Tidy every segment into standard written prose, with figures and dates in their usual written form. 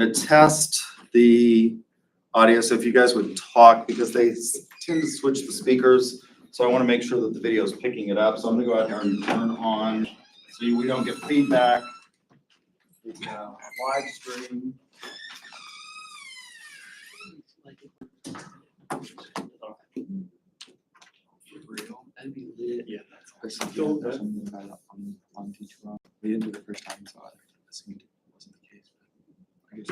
to test the audio, so if you guys would talk, because they tend to switch the speakers, so I want to make sure that the video is picking it up. So I'm going to go out here and turn on so we don't get feedback. Live stream. That'd be lit. Yeah, that's There's awesome. something Something about it on Teachable. We didn't do it the first time, so I assumed it wasn't the case. But I guess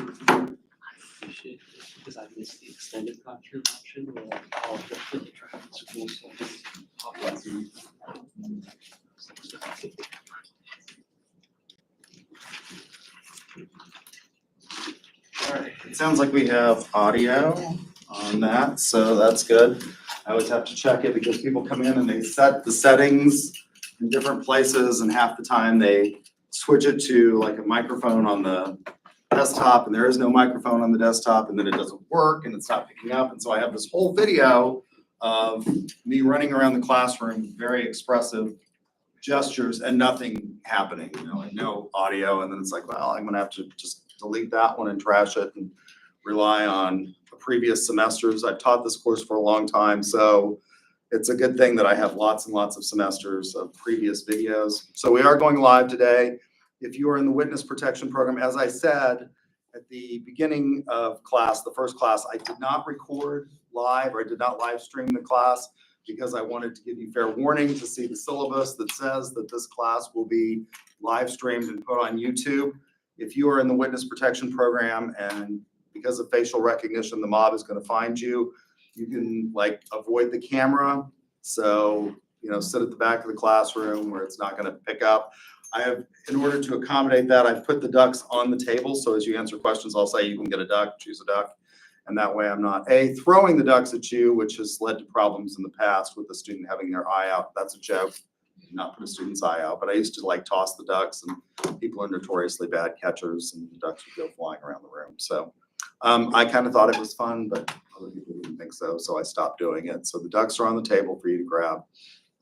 we should, because I missed the extended classroom option where I'll definitely try to school, so I just hop on Zoom. All right, it sounds like we have audio on that, so that's good. I always have to check it because people come in and they set the settings in different places, and half the time they switch it to like a microphone on the desktop, and there is no microphone on the desktop, and then it doesn't work and it's not picking up. And so I have this whole video of me running around the classroom, very expressive gestures, and nothing happening, like no audio. And then it's like, well, I'm gonna have to just delete that one and trash it and rely on the previous semesters. I've taught this course for a long time, so it's a good thing that I have lots and lots of semesters of previous videos. So we are going live today. If you are in the witness protection program, as I said at the beginning of class, the first class, I did not record live, or I did not live stream the class because I wanted to give you fair warning to see the syllabus that says that this class will be live streamed and put on YouTube. If you are in the witness protection program and because of facial recognition, the mob is going to find you, you can like avoid the camera. So, sit at the back of the classroom where it's not going to pick up. In order to accommodate that, I've put the ducks on the table. So as you answer questions, I'll say you can get a duck, choose a duck. And that way I'm not throwing the ducks at you, which has led to problems in the past with the student having their eye out. That's a joke. Not put a student's eye out, but I used to like toss the ducks, and people are notoriously bad catchers, and the ducks would go flying around the room. So I kind of thought it was fun, but other people didn't think so. So I stopped doing it. So the ducks are on the table for you to grab.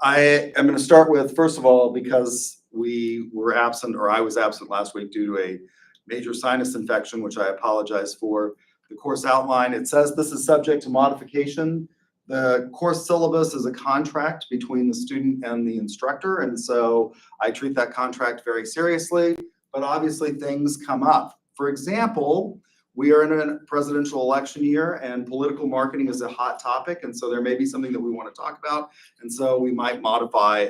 I am going to start with, first of all, because we were absent, or I was absent last week due to a major sinus infection, which I apologize for. The course outline, it says this is subject to modification. The course syllabus is a contract between the student and the instructor, and so I treat that contract very seriously, but obviously things come up. For example, we are in a presidential election year and political marketing is a hot topic, and so there may be something that we want to talk about, and so we might modify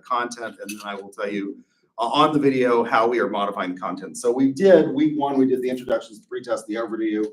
content, and then I will tell you on the video how we are modifying the content. So we did, week one, we did the introductions, the pretest, the overview,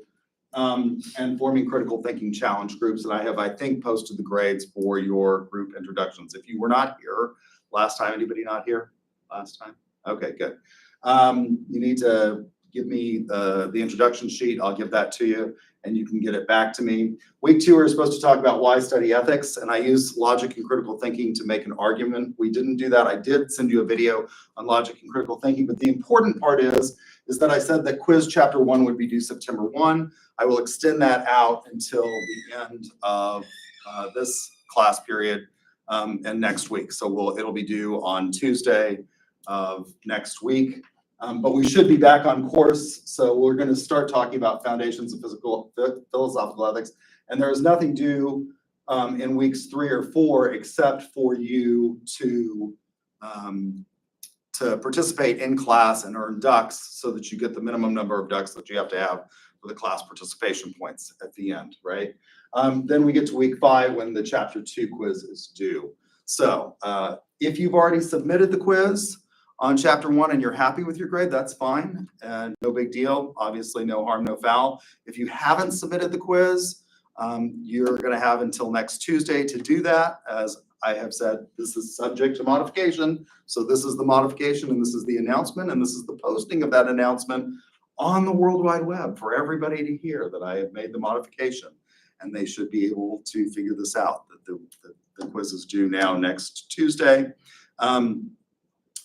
and forming critical thinking challenge groups. And I have, I think, posted the grades for your group introductions. If you were not here last time, anybody not here last time? Okay, good. You need to give me the introduction sheet. I'll give that to you and you can get it back to me. Week two, we're supposed to talk about why study ethics, and I use logic and critical thinking to make an argument. We didn't do that. I did send you a video on logic and critical thinking, but the important part is that I said that quiz chapter 1 would be due September 1. I will extend that out until the end of this class period and next week. So it'll be due on Tuesday of next week. But we should be back on course. So we're going to start talking about foundations of philosophical ethics. And there is nothing due in weeks 3 or 4 except for you to participate in class and earn ducks so that you get the minimum number of ducks that you have to have for the class participation points at the end, right? Then we get to week 5 when the chapter 2 quiz is due. So if you've already submitted the quiz on chapter 1 and you're happy with your grade, that's fine, and no big deal. Obviously, no harm, no foul. If you haven't submitted the quiz, you're going to have until next Tuesday to do that. As I have said, this is subject to modification. So this is the modification, and this is the announcement, and this is the posting of that announcement on the World Wide Web for everybody to hear that I have made the modification, and they should be able to figure this out, that the quiz is due now next Tuesday.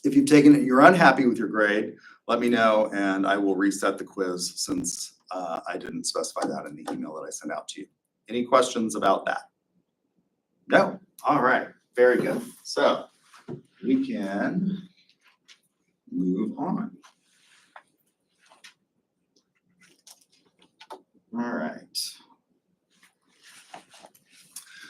If you've taken it, you're unhappy with your grade, let me know, and I will reset the quiz since I didn't specify that in the email that I sent out to you. Any questions about that? No? All right, very good. So we can move on. All right.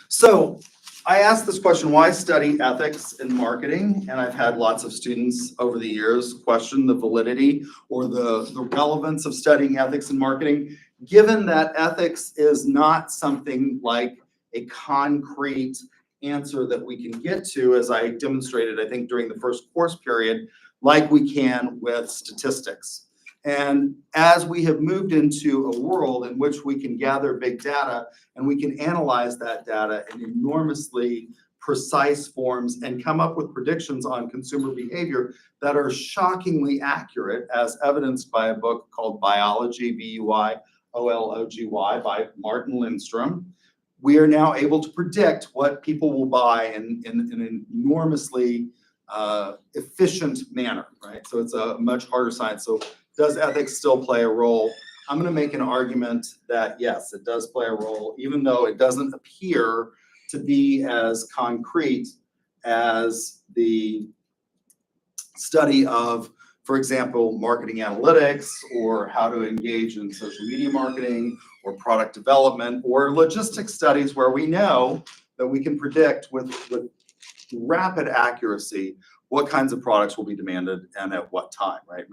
So I asked this question, why study ethics in marketing? And I've had lots of students over the years question the validity or the relevance of studying ethics in marketing, given that ethics is not something like a concrete answer that we can get to, as I demonstrated, I think, during the first course period, like we can with statistics. And as we have moved into a world in which we can gather big data and we can analyze that data in enormously precise forms and come up with predictions on consumer behavior that are shockingly accurate, as evidenced by a book called Biology, Byology, by Martin Lindstrom, we are now able to predict what people will buy in an enormously efficient manner, right? So it's a much harder science. So does ethics still play a role? I'm going to make an argument that yes, it does play a role, even though it doesn't appear to be as concrete as the study of, for example, marketing analytics, or how to engage in social media marketing, or product development, or logistics studies, where we know that we can predict with rapid accuracy what kinds of products will be demanded and at what time, right?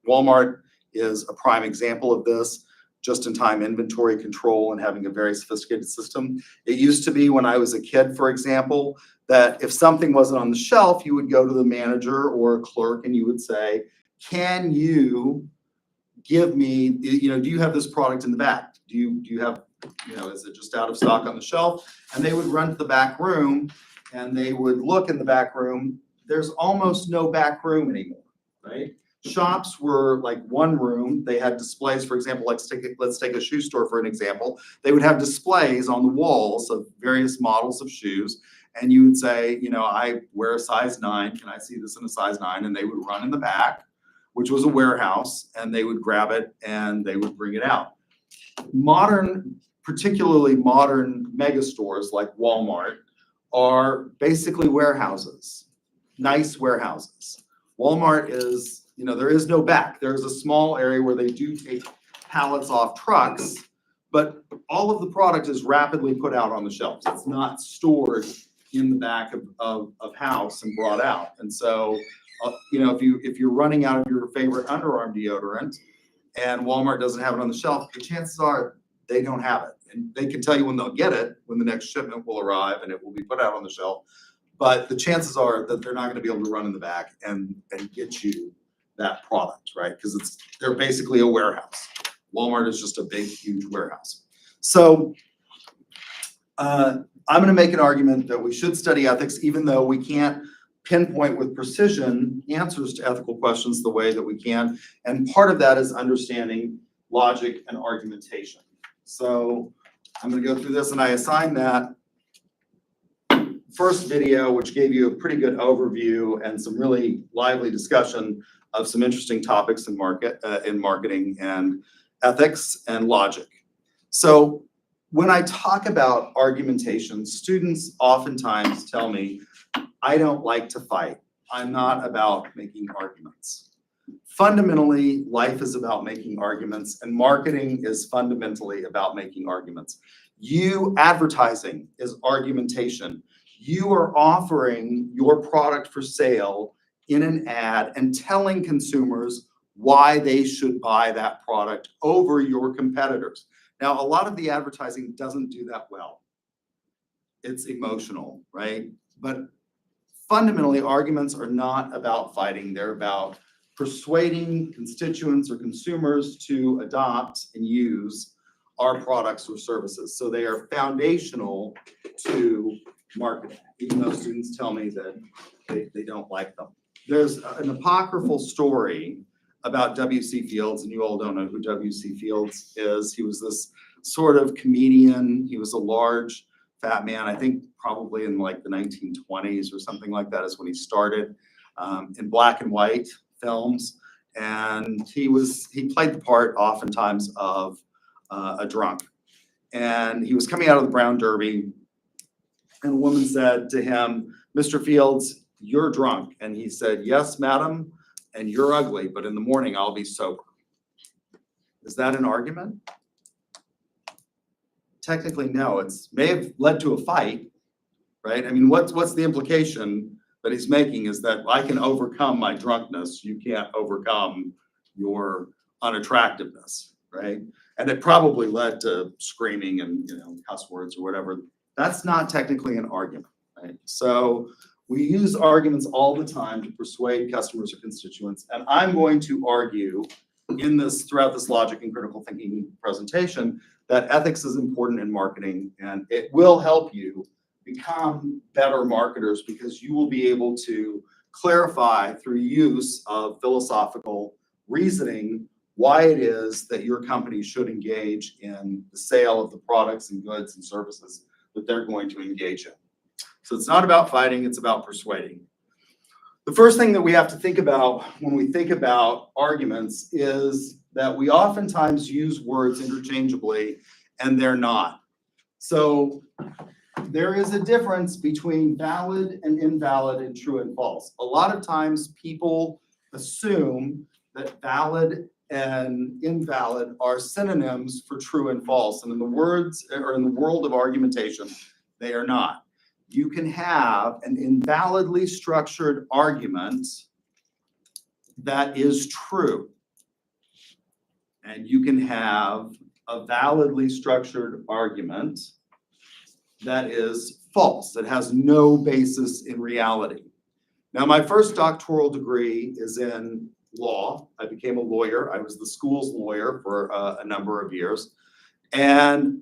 Walmart is a prime example of this, just-in-time inventory control and having a very sophisticated system. It used to be when I was a kid, for example, that if something wasn't on the shelf, you would go to the manager or a clerk and you would say, can you give me, do you have this product in the back? Do you have, is it just out of stock on the shelf? And they would run to the back room and they would look in the back room. There's almost no back room anymore, right? Shops were like one room. They had displays, for example, let's take a shoe store for an example. They would have displays on the walls of various models of shoes. And you would say, I wear a size 9. Can I see this in a size 9? And they would run in the back, which was a warehouse, and they would grab it and they would bring it out. Particularly modern mega stores like Walmart are basically warehouses, nice warehouses. Walmart is, there is no back. There's a small area where they do take pallets off trucks, but all of the product is rapidly put out on the shelves. It's not stored in the back of house and brought out. And so, if you're running out of your favorite underarm deodorant and Walmart doesn't have it on the shelf, the chances are they don't have it. And they can tell you when they'll get it, when the next shipment will arrive and it will be put out on the shelf. But the chances are that they're not going to be able to run in the back and get you that product, right? Because they're basically a warehouse. Walmart is just a big, huge warehouse. So I'm going to make an argument that we should study ethics, even though we can't pinpoint with precision answers to ethical questions the way that we can. And part of that is understanding logic and argumentation. So I'm going to go through this, and I assigned that first video, which gave you a pretty good overview and some really lively discussion of some interesting topics in marketing and ethics and logic. So when I talk about argumentation, students oftentimes tell me, I don't like to fight. I'm not about making arguments. Fundamentally, life is about making arguments, and marketing is fundamentally about making arguments. Advertising is argumentation. You are offering your product for sale in an ad and telling consumers why they should buy that product over your competitors. Now, a lot of the advertising doesn't do that well. It's emotional, right? But fundamentally, arguments are not about fighting. They're about persuading constituents or consumers to adopt and use our products or services. So they are foundational to marketing, even though students tell me that they don't like them. There's an apocryphal story about W.C. Fields, and you all don't know who W.C. Fields is. He was this sort of comedian. He was a large, fat man. I think probably in like the 1920s or something like that is when he started in black and white films. And he played the part oftentimes of a drunk. And he was coming out of the Brown Derby, and a woman said to him, Mr. Fields, you're drunk. And he said, yes, madam, and you're ugly, but in the morning I'll be sober. Is that an argument? technically, no, it's may have led to a fight, right? I mean, what's the implication that he's making is that I can overcome my drunkenness, you can't overcome your unattractiveness, right? And it probably led to screaming and, cuss words or whatever. That's not technically an argument, right? So we use arguments all the time to persuade customers or constituents, and I'm going to argue throughout this logic and critical thinking presentation that ethics is important in marketing, and it will help you become better marketers because you will be able to clarify through use of philosophical reasoning why it is that your company should engage in the sale of the products and goods and services that they're going to engage in. So it's not about fighting, it's about persuading. The first thing that we have to think about when we think about arguments is that we oftentimes use words interchangeably and they're not. So there is a difference between valid and invalid and true and false. A lot of times people assume that valid and invalid are synonyms for true and false. And in the world of argumentation, they are not. You can have an invalidly structured argument that is true. And you can have a validly structured argument that is false, that has no basis in reality. Now, my first doctoral degree is in law. I became a lawyer. I was the school's lawyer for a number of years. And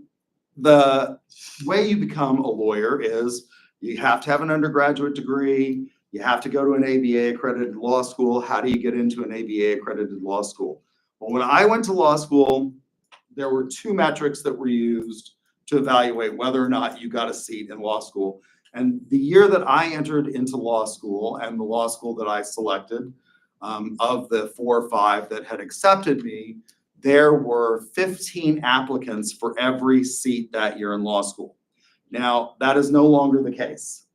the way you become a lawyer is you have to have an undergraduate degree. You have to go to an ABA accredited law school. How do you get into an ABA accredited law school? Well, when I went to law school, there were two metrics that were used to evaluate whether or not you got a seat in law school. And the year that I entered into law school and the law school that I selected, of the 4 or 5 that had accepted me, there were 15 applicants for every seat that year in law school. Now, that is no longer the case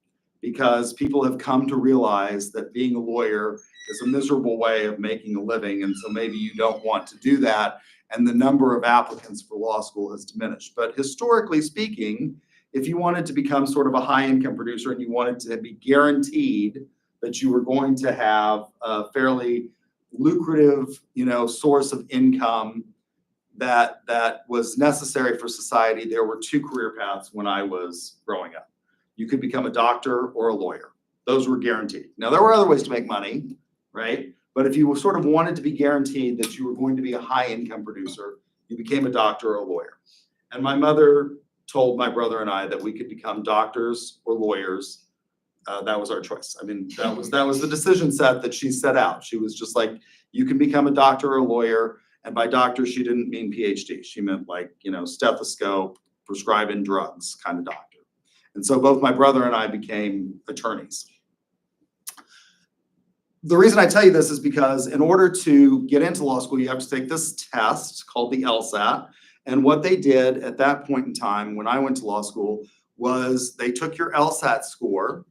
because people have come to realize that being a lawyer is a miserable way of making a living. And so maybe you don't want to do that. And the number of applicants for law school has diminished. But historically speaking, if you wanted to become sort of a high income producer and you wanted to be guaranteed that you were going to have a fairly lucrative, source of income that was necessary for society, there were 2 career paths when I was growing up. You could become a doctor or a lawyer. Those were guaranteed. Now, there were other ways to make money, right? But if you sort of wanted to be guaranteed that you were going to be a high income producer, you became a doctor or a lawyer. And my mother told my brother and I that we could become doctors or lawyers. That was our choice. I mean, that was the decision set that she set out. She was just like, you can become a doctor or a lawyer. And by doctor, she didn't mean PhD. She meant like, stethoscope, prescribing drugs kind of doctor. And so both my brother and I became attorneys. The reason I tell you this is because in order to get into law school, you have to take this test called the LSAT. And what they did at that point in time when I went to law school was they took your LSAT score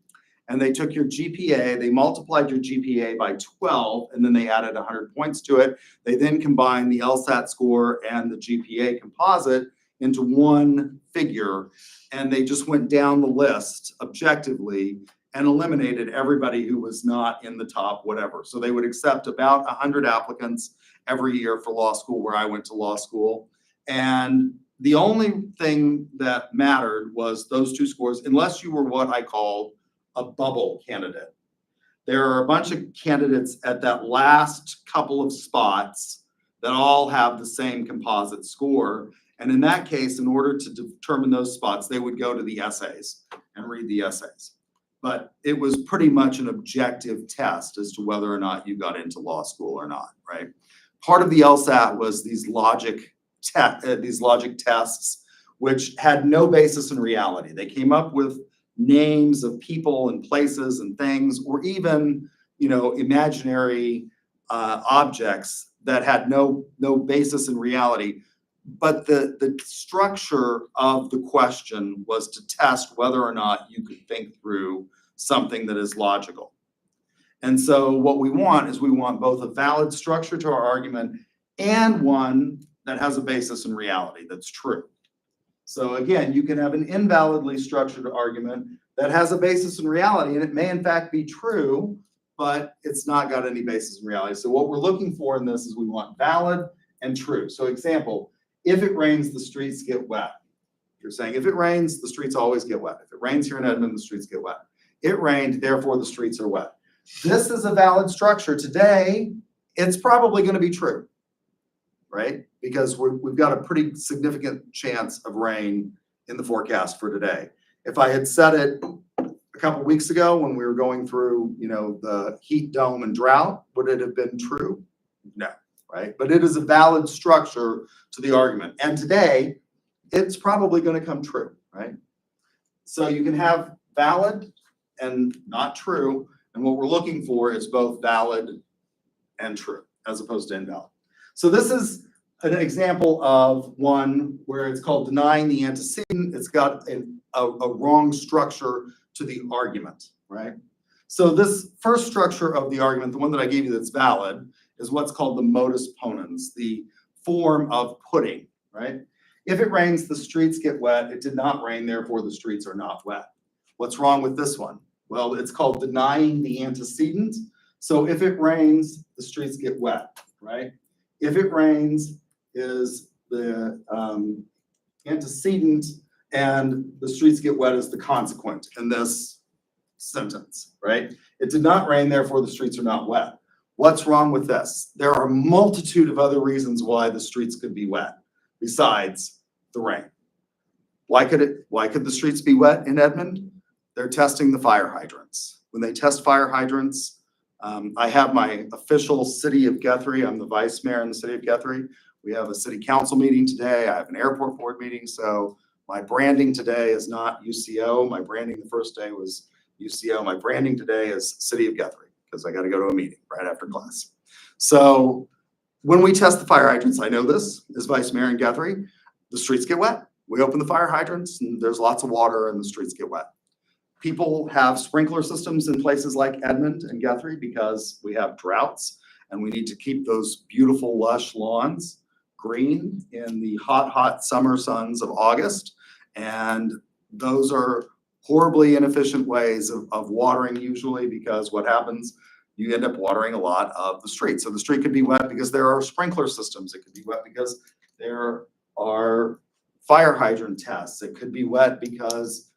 and they took your GPA, they multiplied your GPA by 12, and then they added 100 points to it. They then combined the LSAT score and the GPA composite into one figure, and they just went down the list objectively and eliminated everybody who was not in the top whatever. So they would accept about 100 applicants every year for law school where I went to law school. And the only thing that mattered was those 2 scores, unless you were what I call a bubble candidate. There are a bunch of candidates at that last couple of spots that all have the same composite score. And in that case, in order to determine those spots, they would go to the essays and read the essays. But it was pretty much an objective test as to whether or not you got into law school or not, right? Part of the LSAT was these logic tests, which had no basis in reality. They came up with names of people and places and things, or even, imaginary objects that had no basis in reality. But the structure of the question was to test whether or not you could think through something that is logical. And so what we want is we want both a valid structure to our argument and one that has a basis in reality, that's true. So again, you can have an invalidly structured argument that has a basis in reality, and it may in fact be true, but it's not got any basis in reality. So what we're looking for in this is we want valid and true. So example, if it rains, the streets get wet. You're saying if it rains, the streets always get wet. If it rains here in Edmond, the streets get wet. It rained, therefore the streets are wet. This is a valid structure. Today, it's probably going to be true, right? Because we've got a pretty significant chance of rain in the forecast for today. If I had said it a couple weeks ago when we were going through, the heat dome and drought, would it have been true? No, right? But it is a valid structure to the argument. And today, it's probably going to come true, right? So you can have valid and not true. And what we're looking for is both valid and true, as opposed to invalid. So this is an example of one where it's called denying the antecedent. It's got a wrong structure to the argument, right? So this first structure of the argument, the one that I gave you that's valid, is what's called the modus ponens, the form of pudding, right? If it rains, the streets get wet. It did not rain, therefore the streets are not wet. What's wrong with this one? Well, it's called denying the antecedent. So if it rains, the streets get wet, right? If it rains is the antecedent, and the streets get wet is the consequent in this sentence, right? It did not rain, therefore the streets are not wet. What's wrong with this? There are a multitude of other reasons why the streets could be wet besides the rain. Why could the streets be wet in Edmond? They're testing the fire hydrants. When they test fire hydrants, I have my official City of Guthrie. I'm the vice mayor in the City of Guthrie. We have a city council meeting today. I have an airport board meeting. So my branding today is not UCO. My branding the first day was UCO. My branding today is City of Guthrie because I got to go to a meeting right after class. So when we test the fire hydrants, I know this as vice mayor in Guthrie, the streets get wet. We open the fire hydrants and there's lots of water and the streets get wet. People have sprinkler systems in places like Edmond and Guthrie because we have droughts and we need to keep those beautiful lush lawns green in the hot summer suns of August. And those are horribly inefficient ways of watering usually, because what happens, you end up watering a lot of the street. So the street could be wet because there are sprinkler systems. It could be wet because there are fire hydrant tests. It could be wet because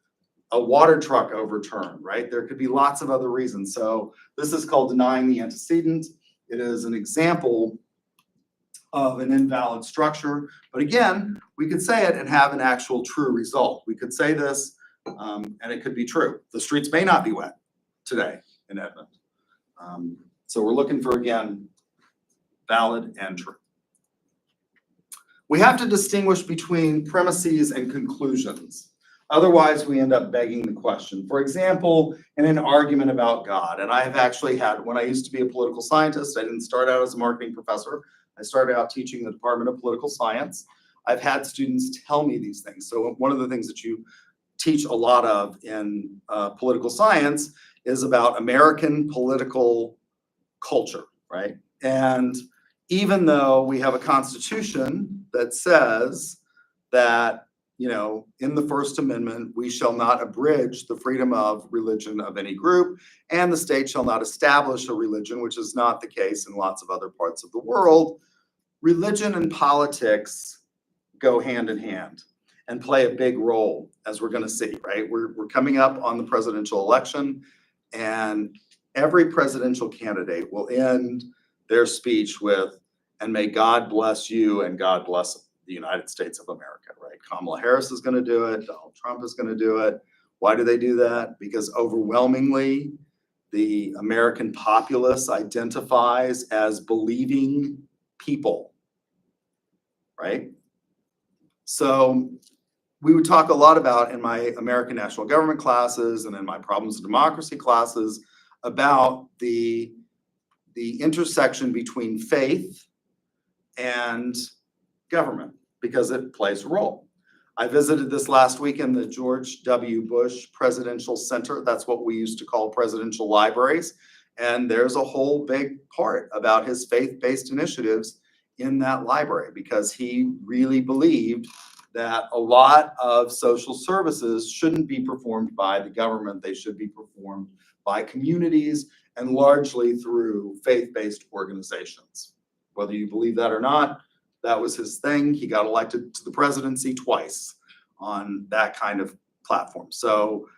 a water truck overturned, right? There could be lots of other reasons. So this is called denying the antecedent. It is an example of an invalid structure. But again, we could say it and have an actual true result. We could say this and it could be true. The streets may not be wet today in Edmond. So we're looking for, again, valid and true. We have to distinguish between premises and conclusions. Otherwise, we end up begging the question. For example, in an argument about God, and I have actually had, when I used to be a political scientist, I didn't start out as a marketing professor. I started out teaching the Department of Political Science. I've had students tell me these things. So one of the things that you teach a lot of in political science is about American political culture, right? And even though we have a constitution that says that, you know, in the First Amendment, we shall not abridge the freedom of religion of any group, and the state shall not establish a religion, which is not the case in lots of other parts of the world. Religion and politics go hand in hand and play a big role, as we're going to see, right? We're coming up on the presidential election, and every presidential candidate will end their speech with, "And may God bless you and God bless the United States of America," right? Kamala Harris is going to do it. Donald Trump is going to do it. Why do they do that? Because overwhelmingly, the American populace identifies as believing people, right? So we would talk a lot about in my American national government classes and in my problems of democracy classes about the intersection between faith and government, because it plays a role. I visited this last week in the George W. Bush Presidential Center. That's what we used to call presidential libraries. And there's a whole big part about his faith-based initiatives in that library, because he really believed that a lot of social services shouldn't be performed by the government. They should be performed by communities and largely through faith-based organizations. Whether you believe that or not, that was his thing. He got elected to the presidency twice on that kind of platform. So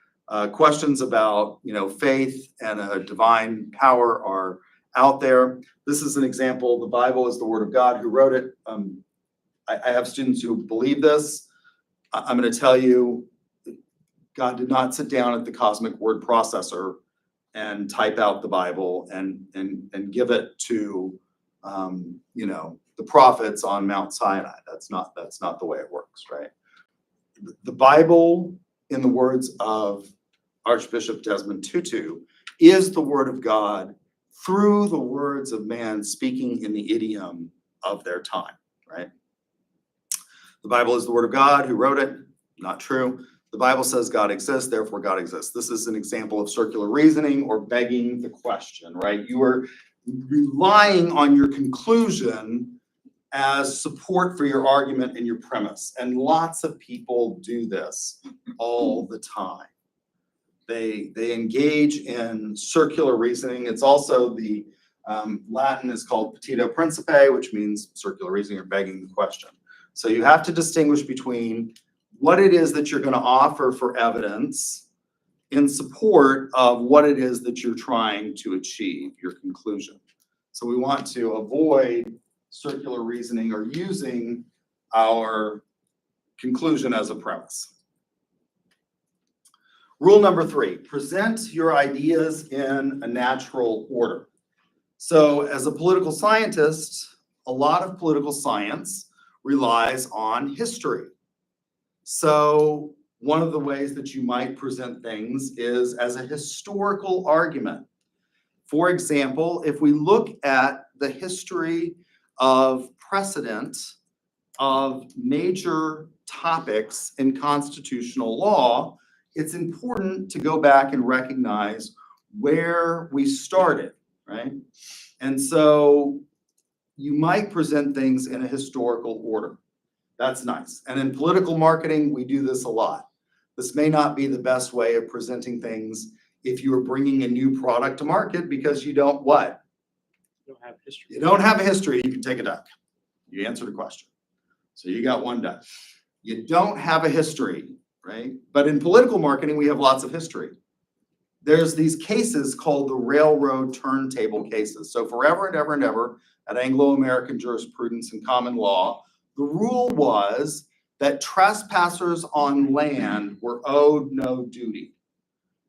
questions about, faith and a divine power are out there. This is an example. The Bible is the word of God. Who wrote it? I have students who believe this. I'm going to tell you, God did not sit down at the cosmic word processor and type out the Bible and give it to the prophets on Mount Sinai. That's not the way it works, right? The Bible, in the words of Archbishop Desmond Tutu, is the word of God through the words of man speaking in the idiom of their time, right? The Bible is the word of God. Who wrote it? Not true. The Bible says God exists, therefore God exists. This is an example of circular reasoning or begging the question, right? You are relying on your conclusion as support for your argument and your premise. And lots of people do this all the time. They engage in circular reasoning. It's also the Latin is called petito principe, which means circular reasoning or begging the question. So you have to distinguish between what it is that you're going to offer for evidence in support of what it is that you're trying to achieve, your conclusion. So we want to avoid circular reasoning or using our conclusion as a premise. Rule number 3, present your ideas in a natural order. So as a political scientist, a lot of political science relies on history. So one of the ways that you might present things is as a historical argument. For example, if we look at the history of precedent of major topics in constitutional law, it's important to go back and recognize where we started, right? And so you might present things in a historical order. That's nice. And in political marketing, we do this a lot. This may not be the best way of presenting things if you are bringing a new product to market because you don't what? You don't have history. You don't have a history, you can take a duck. You answered the question. So you got one duck. You don't have a history, right? But in political marketing, we have lots of history. There's these cases called the railroad turntable cases. So forever and ever and ever at Anglo-American jurisprudence and common law, the rule was that trespassers on land were owed no duty.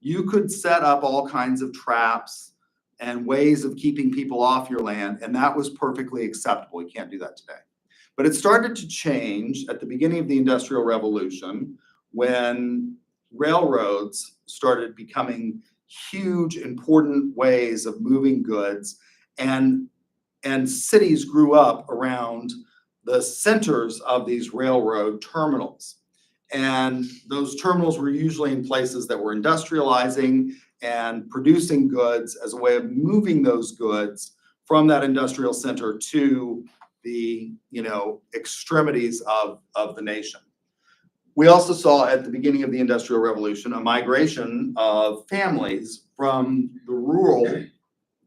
You could set up all kinds of traps and ways of keeping people off your land, and that was perfectly acceptable. You can't do that today. But it started to change at the beginning of the Industrial Revolution when railroads started becoming huge, important ways of moving goods, and cities grew up around the centers of these railroad terminals. And those terminals were usually in places that were industrializing and producing goods as a way of moving those goods from that industrial center to the extremities of the nation. We also saw at the beginning of the Industrial Revolution a migration of families from the rural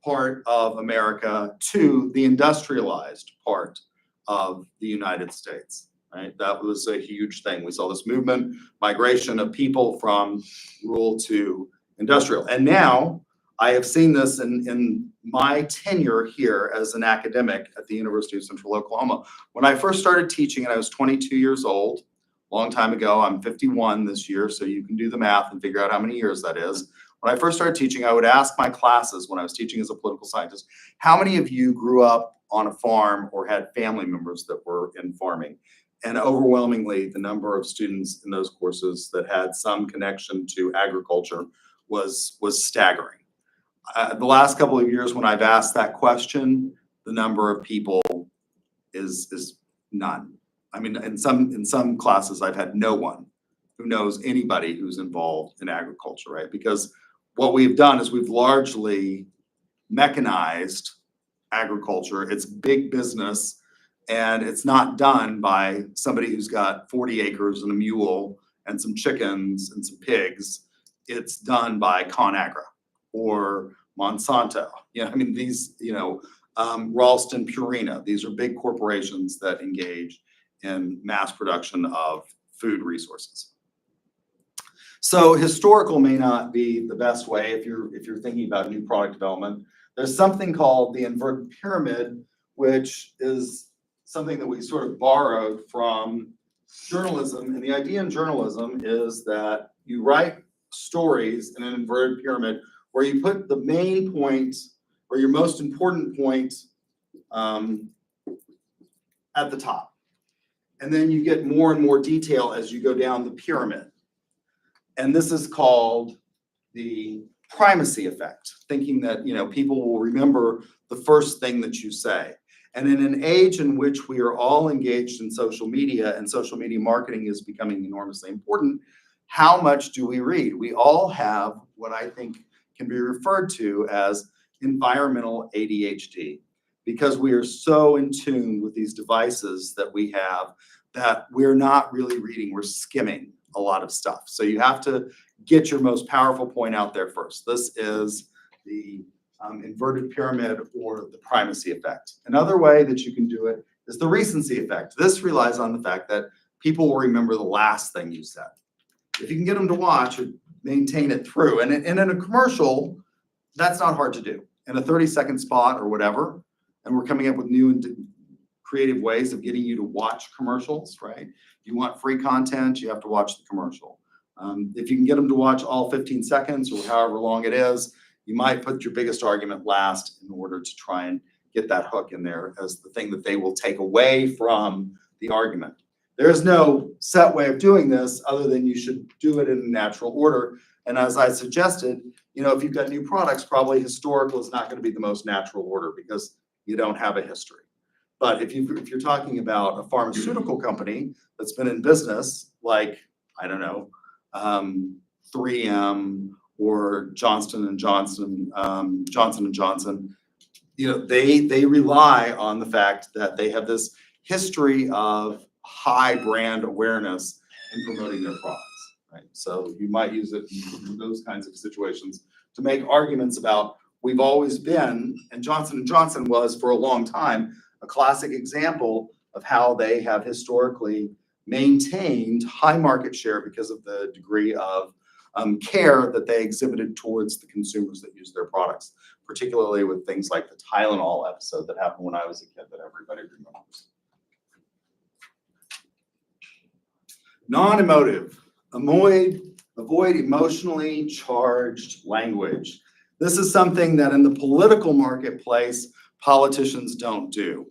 part of America to the industrialized part of the United States, right? That was a huge thing. We saw this movement, migration of people from rural to industrial. And now I have seen this in my tenure here as an academic at the University of Central Oklahoma. When I first started teaching and I was 22 years old, a long time ago, I'm 51 this year, so you can do the math and figure out how many years that is. When I first started teaching, I would ask my classes when I was teaching as a political scientist, how many of you grew up on a farm or had family members that were in farming? And overwhelmingly, the number of students in those courses that had some connection to agriculture was staggering. The last couple of years when I've asked that question, the number of people is none. I mean, in some classes, I've had no one who knows anybody who's involved in agriculture, right? Because what we've done is we've largely mechanized agriculture. It's big business. And it's not done by somebody who's got 40 acres and a mule and some chickens and some pigs. It's done by ConAgra or Monsanto. You know, I mean, these, Ralston Purina, these are big corporations that engage in mass production of food resources. So historical may not be the best way if you're thinking about new product development. There's something called the inverted pyramid, which is something that we sort of borrowed from journalism. And the idea in journalism is that you write stories in an inverted pyramid where you put the main point or your most important point at the top. And then you get more and more detail as you go down the pyramid. And this is called the primacy effect, thinking that, people will remember the first thing that you say. And in an age in which we are all engaged in social media and social media marketing is becoming enormously important, how much do we read? We all have what I think can be referred to as environmental ADHD, because we are so in tune with these devices that we have that we're not really reading, we're skimming a lot of stuff. So you have to get your most powerful point out there first. This is the inverted pyramid or the primacy effect. Another way that you can do it is the recency effect. This relies on the fact that people will remember the last thing you said. If you can get them to watch or maintain it through, and in a commercial, that's not hard to do. In a 30-second spot or whatever, and we're coming up with new and creative ways of getting you to watch commercials, right? You want free content, you have to watch the commercial. If you can get them to watch all 15 seconds or however long it is, you might put your biggest argument last in order to try and get that hook in there as the thing that they will take away from the argument. There is no set way of doing this other than you should do it in a natural order. And as I suggested, if you've got new products, probably historical is not going to be the most natural order because you don't have a history. But if you're talking about a pharmaceutical company that's been in business, like, I don't know, 3M or Johnson & Johnson, Johnson & Johnson, they rely on the fact that they have this history of high brand awareness in promoting their products, right? So you might use it in those kinds of situations to make arguments about we've always been, and Johnson & Johnson was for a long time, a classic example of how they have historically maintained high market share because of the degree of care that they exhibited towards the consumers that use their products, particularly with things like the Tylenol episode that happened when I was a kid that everybody remembers. Non-emotive, avoid emotionally charged language. This is something that in the political marketplace, politicians don't do.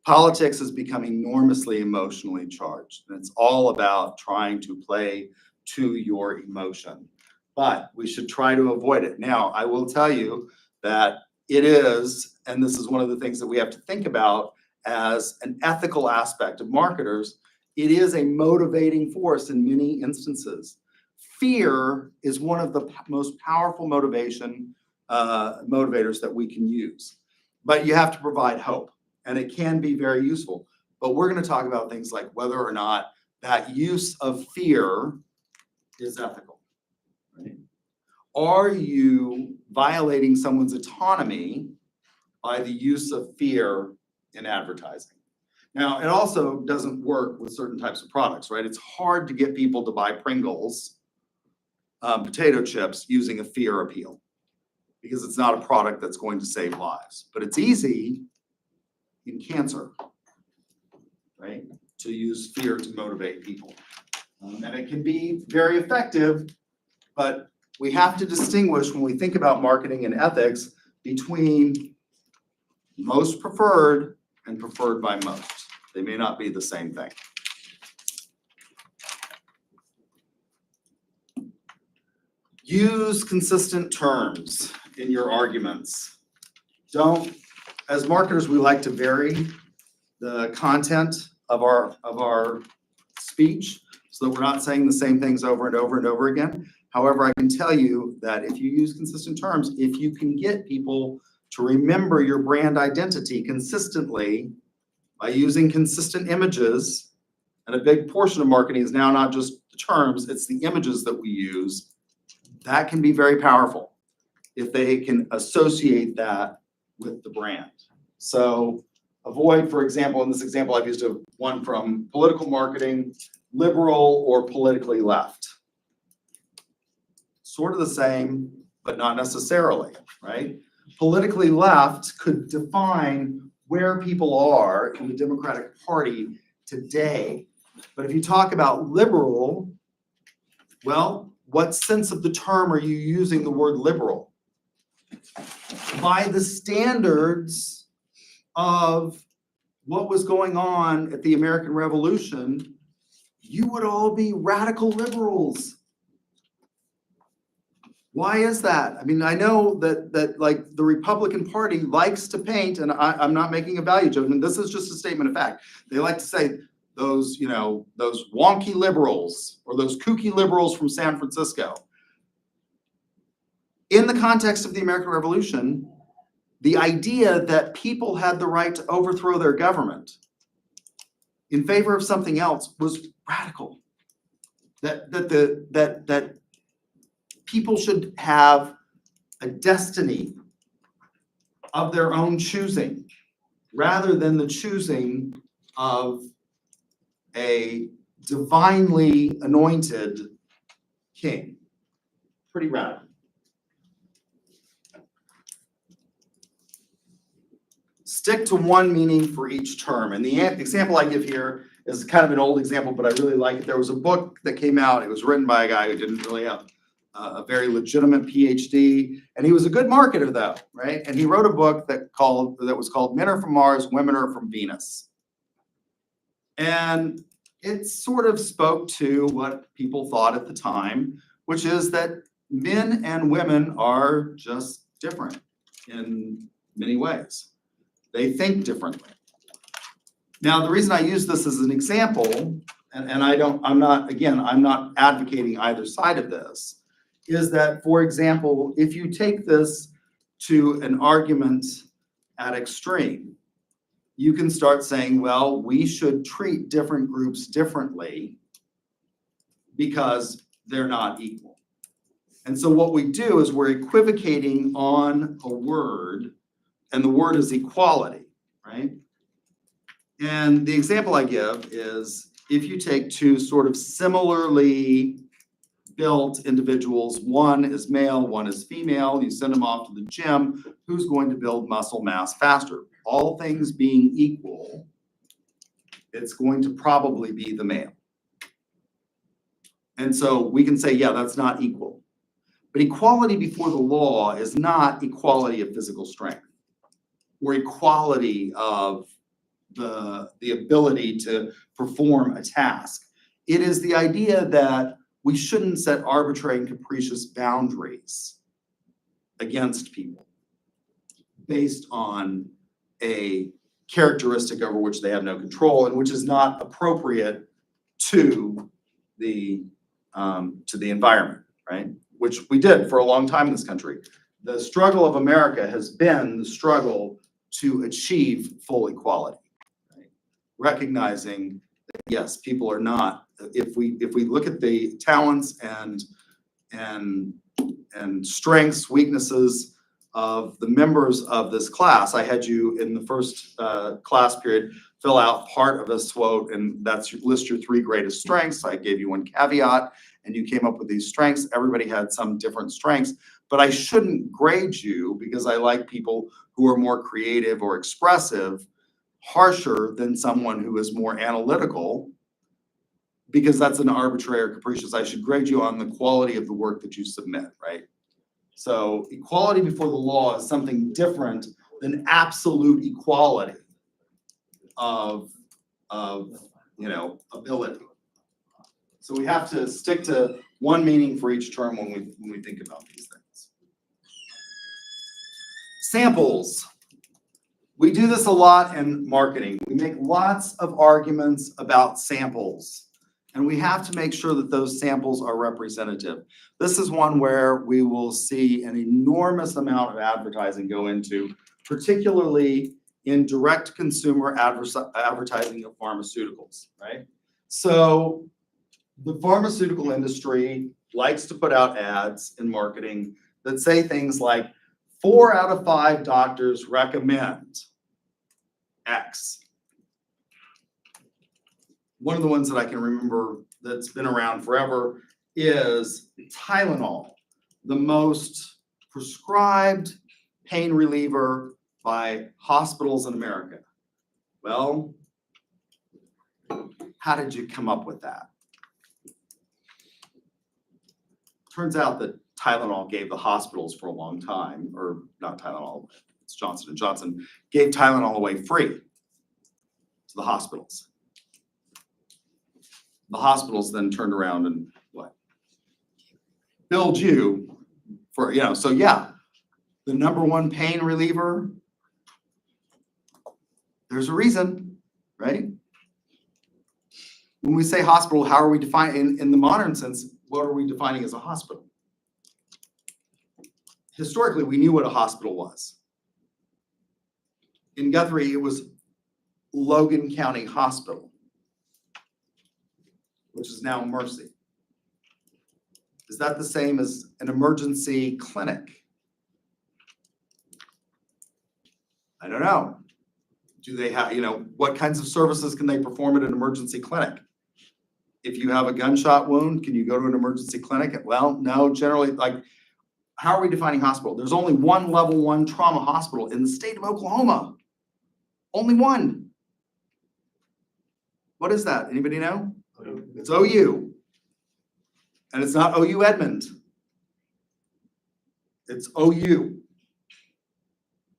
Politics has become enormously emotionally charged, and it's all about trying to play to your emotion. But we should try to avoid it. Now, I will tell you that it is, and this is one of the things that we have to think about as an ethical aspect of marketers, it is a motivating force in many instances. Fear is one of the most powerful motivators that we can use. But you have to provide hope, and it can be very useful. But we're going to talk about things like whether or not that use of fear is ethical. Right? Are you violating someone's autonomy by the use of fear in advertising? Now, it also doesn't work with certain types of products, right? It's hard to get people to buy Pringles potato chips using a fear appeal because it's not a product that's going to save lives. But it's easy in cancer, right? To use fear to motivate people. And it can be very effective, but we have to distinguish when we think about marketing and ethics between most preferred and preferred by most. They may not be the same thing. Use consistent terms in your arguments. As marketers, we like to vary the content of our speech so that we're not saying the same things over and over and over again. However, I can tell you that if you use consistent terms, if you can get people to remember your brand identity consistently, by using consistent images, and a big portion of marketing is now not just the terms, it's the images that we use, that can be very powerful if they can associate that with the brand. So avoid, for example, in this example, I've used one from political marketing, liberal or politically left. Sort of the same, but not necessarily, right? Politically left could define where people are in the Democratic Party today. But if you talk about liberal, well, what sense of the term are you using the word liberal? By the standards of what was going on at the American Revolution, you would all be radical liberals. Why is that? I mean, I know that like the Republican Party likes to paint, and I'm not making a value judgment, this is just a statement of fact. They like to say those, you know, those wonky liberals or those kooky liberals from San Francisco. In the context of the American Revolution, the idea that people had the right to overthrow their government in favor of something else was radical. That people should have a destiny of their own choosing, rather than the choosing of a divinely anointed king. Pretty radical. Stick to one meaning for each term. And the example I give here is kind of an old example, but I really like it. There was a book that came out. It was written by a guy who didn't really have a very legitimate PhD, and he was a good marketer though, right? And he wrote a book that was called Men Are From Mars, Women Are From Venus. And it sort of spoke to what people thought at the time, which is that men and women are just different in many ways. They think differently. Now, the reason I use this as an example, and I'm not advocating either side of this, is that, for example, if you take this to an argument at extreme, you can start saying, well, we should treat different groups differently because they're not equal. And so what we do is we're equivocating on a word, and the word is equality, right? And the example I give is if you take two sort of similarly built individuals, one is male, one is female, you send them off to the gym, who's going to build muscle mass faster? All things being equal, it's going to probably be the male. And so we can say, yeah, that's not equal. But equality before the law is not equality of physical strength or equality of the ability to perform a task. It is the idea that we shouldn't set arbitrary and capricious boundaries against people based on a characteristic over which they have no control and which is not appropriate to the environment, right? Which we did for a long time in this country. The struggle of America has been the struggle to achieve full equality, right? Recognizing that yes, people are not. If we look at the talents and strengths, weaknesses of the members of this class, I had you in the first class period fill out part of a SWOT, and that's list your 3 greatest strengths. I gave you one caveat, and you came up with these strengths. Everybody had some different strengths, but I shouldn't grade you because I like people who are more creative or expressive harsher than someone who is more analytical, because that's an arbitrary or capricious. I should grade you on the quality of the work that you submit, right? So equality before the law is something different than absolute equality of ability. So we have to stick to one meaning for each term when we think about these things. Samples. We do this a lot in marketing. We make lots of arguments about samples, and we have to make sure that those samples are representative. This is one where we will see an enormous amount of advertising go into, particularly in direct consumer advertising of pharmaceuticals, right? So the pharmaceutical industry likes to put out ads in marketing that say things like 4 out of 5 doctors recommend X. One of the ones that I can remember that's been around forever is Tylenol, the most prescribed pain reliever by hospitals in America. Well, how did you come up with that? Turns out that Tylenol gave the hospitals for a long time, or not Tylenol, it's Johnson & Johnson, gave Tylenol away free to the hospitals. The hospitals then turned around and what? Billed you for, so yeah, the #1 pain reliever, there's a reason, right? When we say hospital, how are we defining, in the modern sense, what are we defining as a hospital? Historically, we knew what a hospital was. In Guthrie, it was Logan County Hospital, which is now Mercy. Is that the same as an emergency clinic? I don't know. Do they have, what kinds of services can they perform at an emergency clinic? If you have a gunshot wound, can you go to an emergency clinic? Well, no, generally, how are we defining hospital? There's only one level 1 trauma hospital in the state of Oklahoma. Only one. What is that? Anybody know? It's OU. And it's not OU Edmond. It's OU.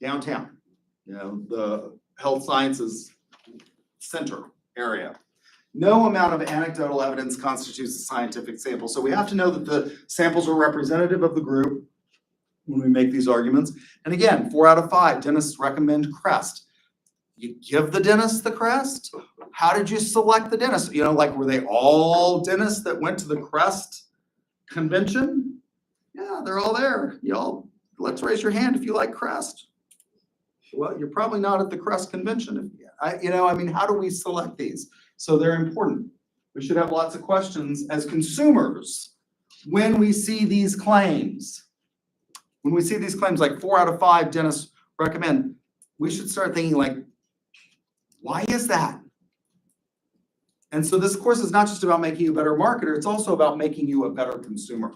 Downtown. The health sciences center area. No amount of anecdotal evidence constitutes a scientific sample. So we have to know that the samples are representative of the group when we make these arguments. And again, 4 out of 5 dentists recommend Crest. You give the dentist the Crest? How did you select the dentist? Were they all dentists that went to the Crest convention? Yeah, they're all there. Y'all, let's raise your hand if you like Crest. Well, you're probably not at the Crest convention. How do we select these? So they're important. We should have lots of questions as consumers when we see these claims. When we see these claims like 4 out of 5 dentists recommend, we should start thinking why is that? And so this course is not just about making you a better marketer, it's also about making you a better consumer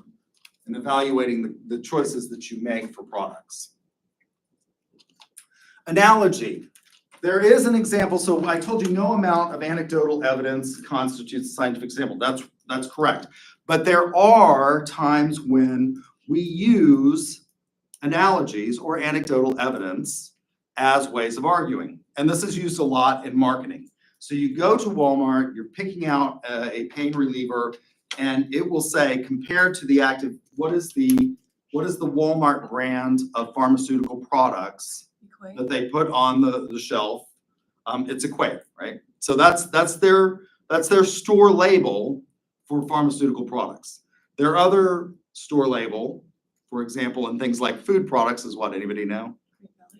and evaluating the choices that you make for products. Analogy. There is an example. So I told you no amount of anecdotal evidence constitutes a scientific example. That's correct. But there are times when we use analogies or anecdotal evidence as ways of arguing. And this is used a lot in marketing. So you go to Walmart, you're picking out a pain reliever, and it will say, compared to the active, what is the Walmart brand of pharmaceutical products that they put on the shelf? It's Equate, right? So that's their store label for pharmaceutical products. Their other store label, for example, in things like food products, is what? Anybody know?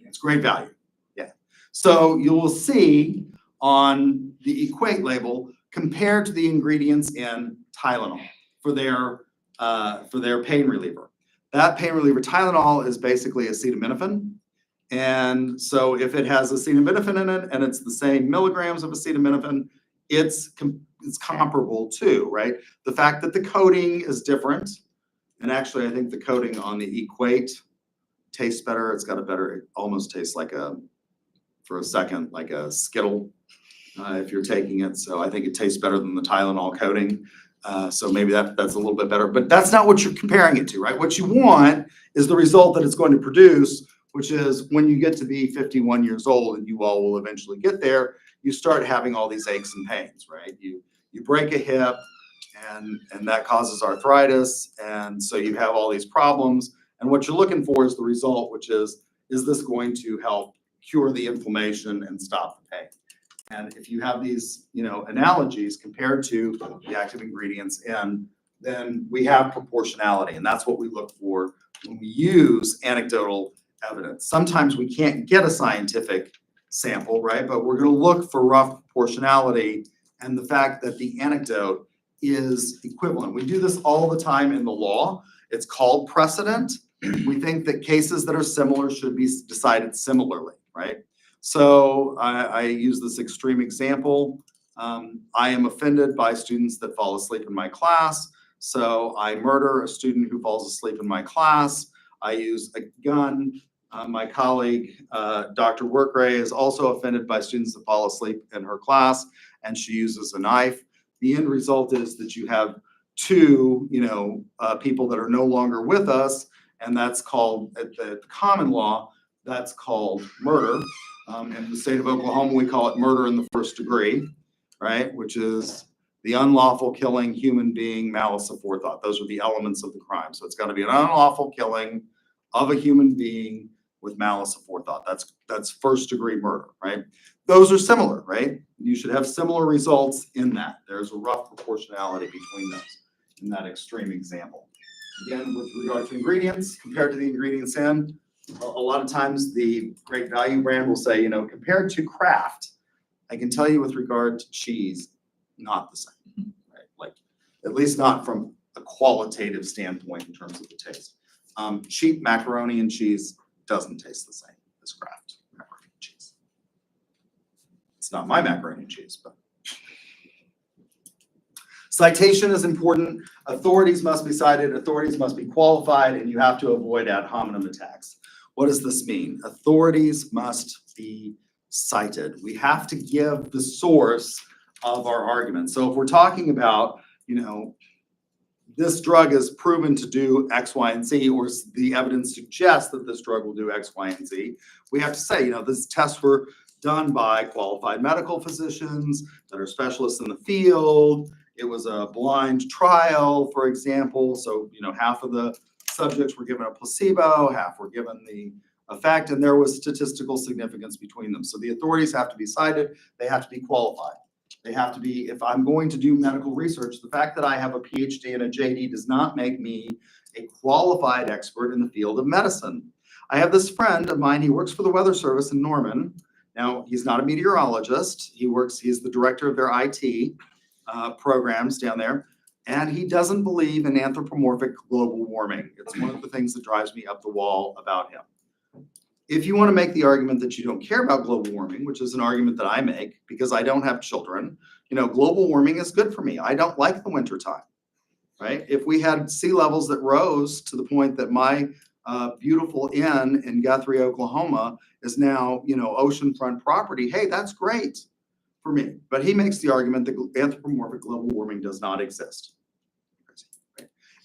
It's Great Value. Yeah. So you will see on the Equate label compared to the ingredients in Tylenol for their pain reliever. That pain reliever, Tylenol, is basically acetaminophen. And so if it has acetaminophen in it and it's the same milligrams of acetaminophen, it's comparable to, right? The fact that the coating is different, and actually I think the coating on the Equate tastes better. It's got a better, it almost tastes for a second, like a Skittle if you're taking it. So I think it tastes better than the Tylenol coating. So maybe that's a little bit better, but that's not what you're comparing it to, right? What you want is the result that it's going to produce, which is when you get to be 51 years old, and you all will eventually get there, you start having all these aches and pains, right? You break a hip and that causes arthritis. And so you have all these problems. And what you're looking for is the result, which is this going to help cure the inflammation and stop the pain? And if you have these, analogies compared to the active ingredients in, then we have proportionality. And that's what we look for when we use anecdotal evidence. Sometimes we can't get a scientific sample, right? But we're gonna look for rough proportionality and the fact that the anecdote is equivalent. We do this all the time in the law. It's called precedent. We think that cases that are similar should be decided similarly, right? So I use this extreme example. I am offended by students that fall asleep in my class. So I murder a student who falls asleep in my class. I use a gun. My colleague, Dr. Workray, is also offended by students that fall asleep in her class, and she uses a knife. The end result is that you have two, people that are no longer with us, and that's called, at the common law, that's called murder. In the state of Oklahoma, we call it murder in the first degree, right? Which is the unlawful killing, human being, malice aforethought. Those are the elements of the crime. So it's got to be an unlawful killing of a human being with malice aforethought. That's first degree murder, right? Those are similar, right? You should have similar results in that. There's a rough proportionality between those in that extreme example. Again, with regard to ingredients, compared to the ingredients in, a lot of times the Great Value brand will say, compared to Kraft, I can tell you with regard to cheese, not the same, right? Like, at least not from a qualitative standpoint in terms of the taste. Cheap macaroni and cheese doesn't taste the same as Kraft macaroni and cheese. It's not my macaroni and cheese, but. Citation is important. Authorities must be cited, authorities must be qualified, and you have to avoid ad hominem attacks. What does this mean? Authorities must be cited. We have to give the source of our argument. So if we're talking about, this drug is proven to do X, Y, and Z, or the evidence suggests that this drug will do X, Y, and Z, we have to say, these tests were done by qualified medical physicians that are specialists in the field. It was a blind trial, for example. So, half of the subjects were given a placebo, half were given the effect, and there was statistical significance between them. So the authorities have to be cited. They have to be qualified. They have to be, if I'm going to do medical research, the fact that I have a PhD and a JD does not make me a qualified expert in the field of medicine. I have this friend of mine, he works for the Weather Service in Norman. Now, he's not a meteorologist. He's the director of their IT programs down there. And he doesn't believe in anthropomorphic global warming. It's one of the things that drives me up the wall about him. If you want to make the argument that you don't care about global warming, which is an argument that I make because I don't have children, global warming is good for me. I don't like the wintertime, right? If we had sea levels that rose to the point that my beautiful inn in Guthrie, Oklahoma is now, oceanfront property, hey, that's great for me. But he makes the argument that anthropomorphic global warming does not exist.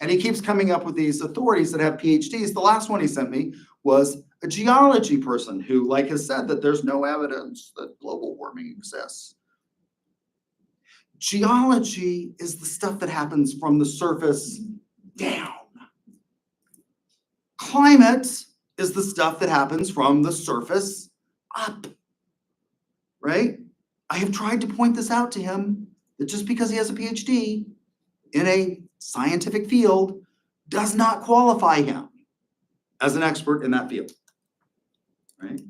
And he keeps coming up with these authorities that have PhDs. The last one he sent me was a geology person who, has said that there's no evidence that global warming exists. Geology is the stuff that happens from the surface down. Climate is the stuff that happens from the surface up, right? I have tried to point this out to him, that just because he has a PhD in a scientific field does not qualify him as an expert in that field, right?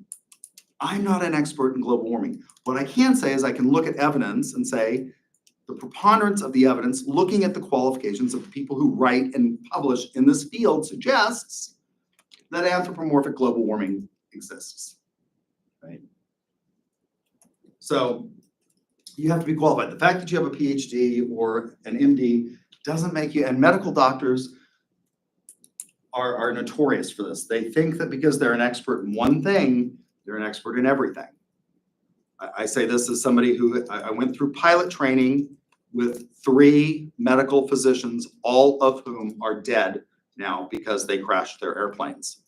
I'm not an expert in global warming. What I can say is I can look at evidence and say the preponderance of the evidence, looking at the qualifications of the people who write and publish in this field, suggests that anthropomorphic global warming exists, right? So you have to be qualified. The fact that you have a PhD or an MD doesn't make you, and medical doctors are notorious for this. They think that because they're an expert in one thing, they're an expert in everything. I say this as somebody who, I went through pilot training with 3 medical physicians, all of whom are dead now because they crashed their airplanes.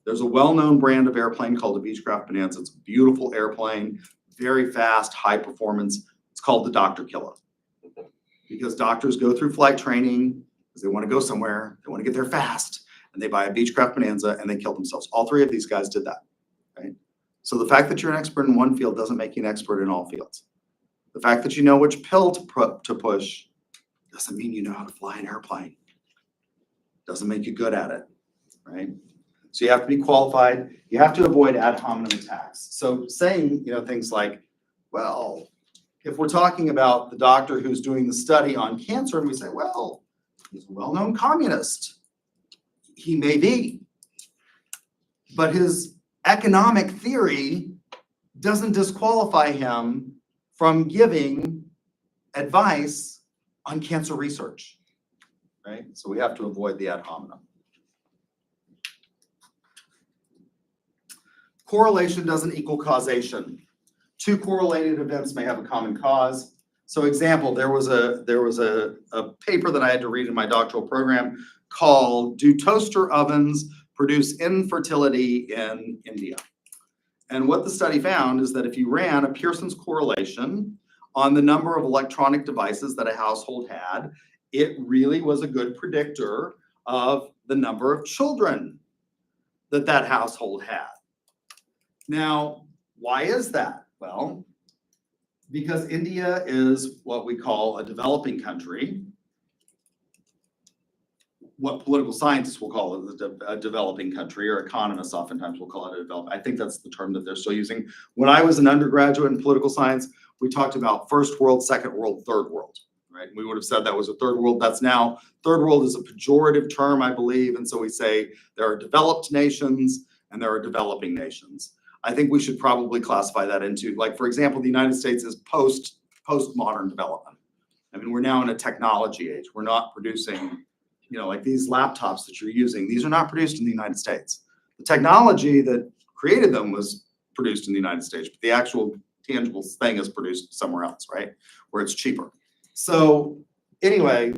There's a well-known brand of airplane called the Beechcraft Bonanza. It's a beautiful airplane, very fast, high performance. It's called the Doctor Killer. Because doctors go through flight training because they want to go somewhere, they want to get there fast, and they buy a Beechcraft Bonanza and they kill themselves. All 3 of these guys did that, right? So the fact that you're an expert in one field doesn't make you an expert in all fields. The fact that you know which pill to push doesn't mean you know how to fly an airplane. Doesn't make you good at it, right? So you have to be qualified. You have to avoid ad hominem attacks. So saying, things like, well, if we're talking about the doctor who's doing the study on cancer and we say, well, he's a well-known communist, he may be, but his economic theory doesn't disqualify him from giving advice on cancer research, right? So we have to avoid the ad hominem. Correlation doesn't equal causation. Two correlated events may have a common cause. So example, there was a paper that I had to read in my doctoral program called "Do Toaster Ovens Produce Infertility in India?" And what the study found is that if you ran a Pearson's correlation on the number of electronic devices that a household had, it really was a good predictor of the number of children that that household had. Now, why is that? Well, because India is what we call a developing country. What political scientists will call it a developing country, or economists oftentimes will call it a developing. I think that's the term that they're still using. When I was an undergraduate in political science, we talked about first world, second world, third world, right? We would have said that was a third world. That's now, third world is a pejorative term, I believe. And so we say there are developed nations and there are developing nations. I think we should probably classify that into, like, for example, the United States is post-modern development. I mean, we're now in a technology age. We're not producing, like these laptops that you're using. These are not produced in the United States. The technology that created them was produced in the United States, but the actual tangible thing is produced somewhere else, right? Where it's cheaper. So anyway,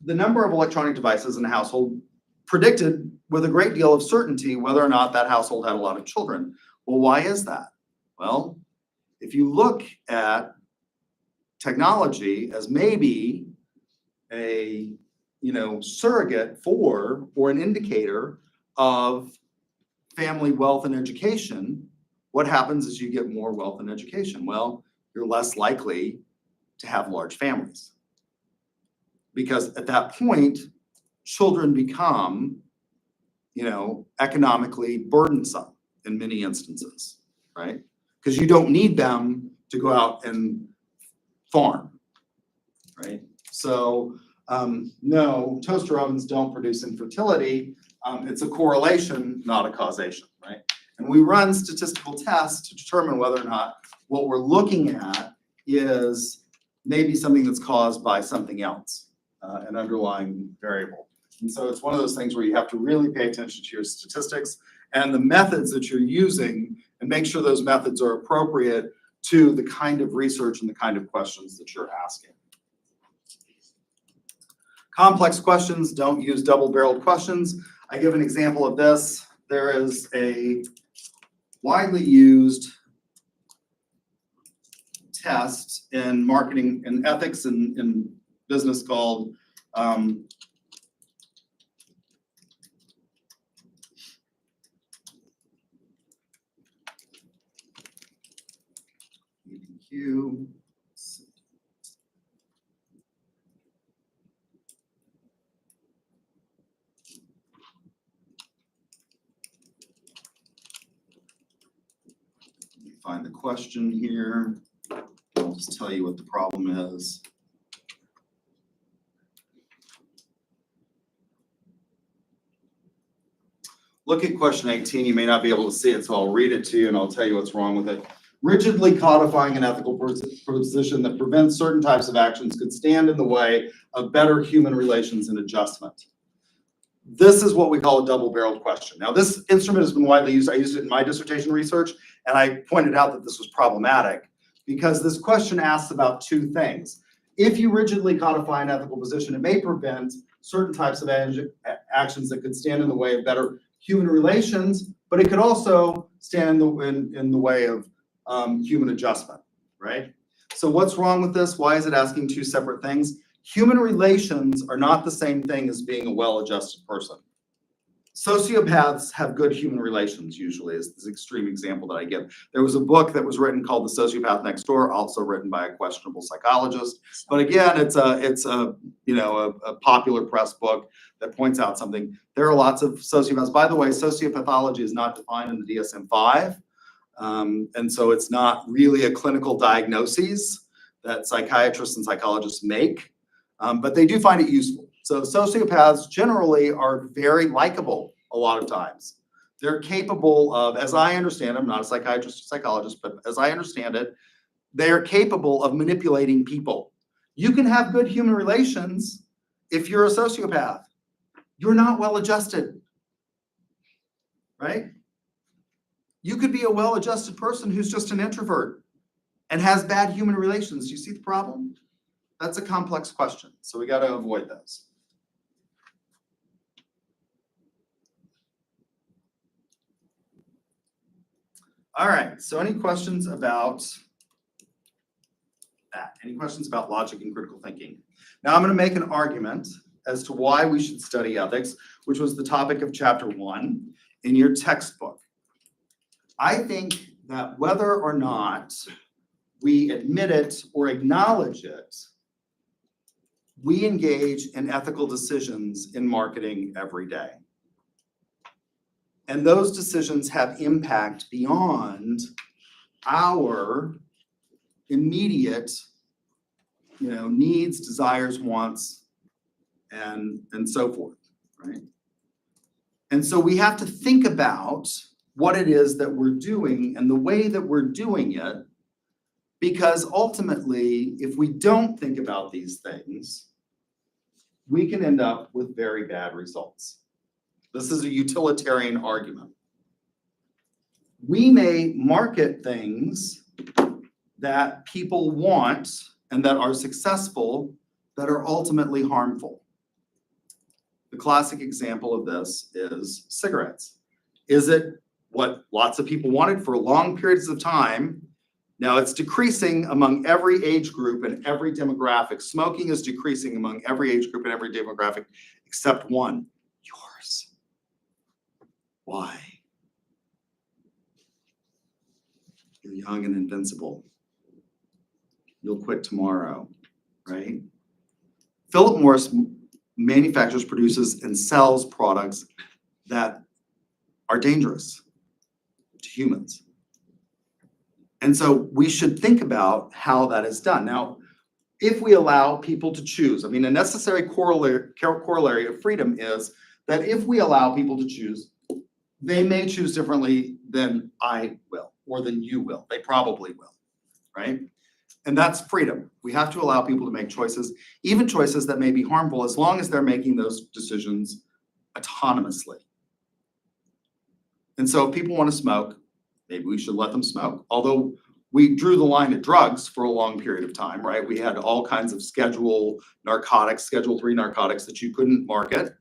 the number of electronic devices in a household predicted with a great deal of certainty whether or not that household had a lot of children. Well, why is that? Well, if you look at technology as maybe a surrogate for or an indicator of family wealth and education, what happens is you get more wealth and education. Well, you're less likely to have large families, because at that point, children become, economically burdensome in many instances, right? Because you don't need them to go out and farm, right? So no, toaster ovens don't produce infertility. It's a correlation, not a causation, right? And we run statistical tests to determine whether or not what we're looking at is maybe something that's caused by something else, an underlying variable. And so it's one of those things where you have to really pay attention to your statistics and the methods that you're using, and make sure those methods are appropriate to the kind of research and the kind of questions that you're asking. Complex questions, don't use double-barreled questions. I give an example of this. There is a widely used test in marketing and ethics and in business called EDQ. Find the question here. I'll just tell you what the problem is. Look at question 18. You may not be able to see it, so I'll read it to you and I'll tell you what's wrong with it. Rigidly codifying an ethical position that prevents certain types of actions could stand in the way of better human relations and adjustment. This is what we call a double-barreled question. Now, this instrument has been widely used. I used it in my dissertation research, and I pointed out that this was problematic because this question asks about two things. If you rigidly codify an ethical position, it may prevent certain types of actions that could stand in the way of better human relations, but it could also stand in the way of human adjustment, right? So what's wrong with this? Why is it asking two separate things? Human relations are not the same thing as being a well-adjusted person. Sociopaths have good human relations usually, is this extreme example that I give. There was a book that was written called The Sociopath Next Door, also written by a questionable psychologist. But again, it's a popular press book that points out something. There are lots of sociopaths. By the way, sociopathology is not defined in the DSM-5. And so it's not really a clinical diagnosis that psychiatrists and psychologists make, but they do find it useful. So sociopaths generally are very likable a lot of times. They're capable of, as I understand, I'm not a psychiatrist or psychologist, but as I understand it, they are capable of manipulating people. You can have good human relations if you're a sociopath. You're not well adjusted, right? You could be a well-adjusted person who's just an introvert and has bad human relations. Do you see the problem? That's a complex question, so we got to avoid those. All right, so any questions about that? Any questions about logic and critical thinking? Now I'm going to make an argument as to why we should study ethics, which was the topic of chapter 1 in your textbook. I think that whether or not we admit it or acknowledge it, we engage in ethical decisions in marketing every day. And those decisions have impact beyond our immediate, needs, desires, wants, and so forth, right? And so we have to think about what it is that we're doing and the way that we're doing it, because ultimately, if we don't think about these things, we can end up with very bad results. This is a utilitarian argument. We may market things that people want and that are successful that are ultimately harmful. The classic example of this is cigarettes. Is it what lots of people wanted for long periods of time? Now it's decreasing among every age group and every demographic. Smoking is decreasing among every age group and every demographic except one, yours. Why? You're young and invincible. You'll quit tomorrow, right? Philip Morris manufactures, produces, and sells products that are dangerous to humans. And so we should think about how that is done. Now, if we allow people to choose, a necessary corollary of freedom is that if we allow people to choose, they may choose differently than I will or than you will. They probably will, right? And that's freedom. We have to allow people to make choices, even choices that may be harmful, as long as they're making those decisions autonomously. And so if people want to smoke, maybe we should let them smoke. Although we drew the line at drugs for a long period of time, right? We had all kinds of Schedule 3 narcotics that you couldn't market.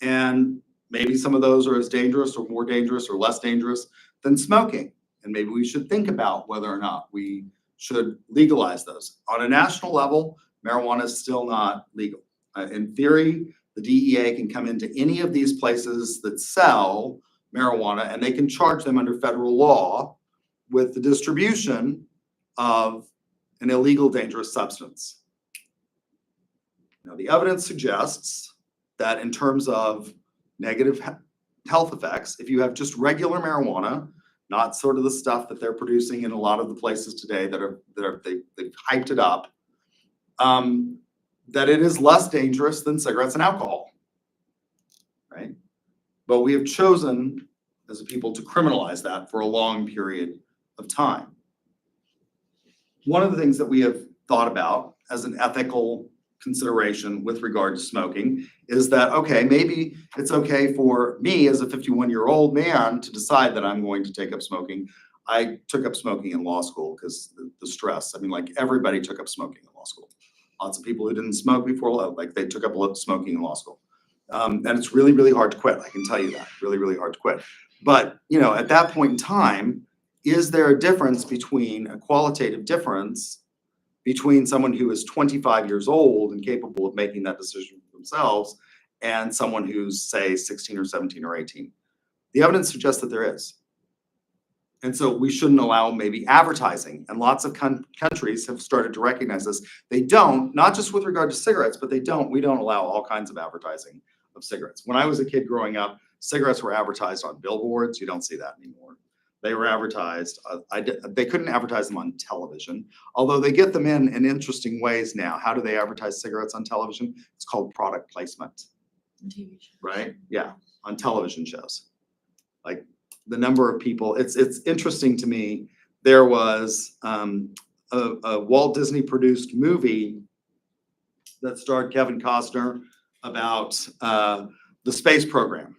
And maybe some of those are as dangerous or more dangerous or less dangerous than smoking. And maybe we should think about whether or not we should legalize those. On a national level, marijuana is still not legal. In theory, the DEA can come into any of these places that sell marijuana and they can charge them under federal law with the distribution of an illegal dangerous substance. Now, the evidence suggests that in terms of negative health effects, if you have just regular marijuana, not sort of the stuff that they're producing in a lot of the places today they've hyped it up, that it is less dangerous than cigarettes and alcohol, right? But we have chosen as a people to criminalize that for a long period of time. One of the things that we have thought about as an ethical consideration with regard to smoking is that, okay, maybe it's okay for me as a 51-year-old man to decide that I'm going to take up smoking. I took up smoking in law school because the stress. Like everybody took up smoking in law school. Lots of people who didn't smoke before, they took up smoking in law school. And it's really, really hard to quit. I can tell you that, really, really hard to quit. But, at that point in time, is there a difference between a qualitative difference between someone who is 25 years old and capable of making that decision for themselves and someone who's, say, 16 or 17 or 18? The evidence suggests that there is. And so we shouldn't allow maybe advertising. And lots of countries have started to recognize this. They don't, not just with regard to cigarettes, but we don't allow all kinds of advertising of cigarettes. When I was a kid growing up, cigarettes were advertised on billboards. You don't see that anymore. They were advertised, they couldn't advertise them on television, although they get them in interesting ways now. How do they advertise cigarettes on television? It's called product placement, TV show. right? Yeah, on television shows. Like the number of people, it's interesting to me. There was a Walt Disney produced movie that starred Kevin Costner about the space program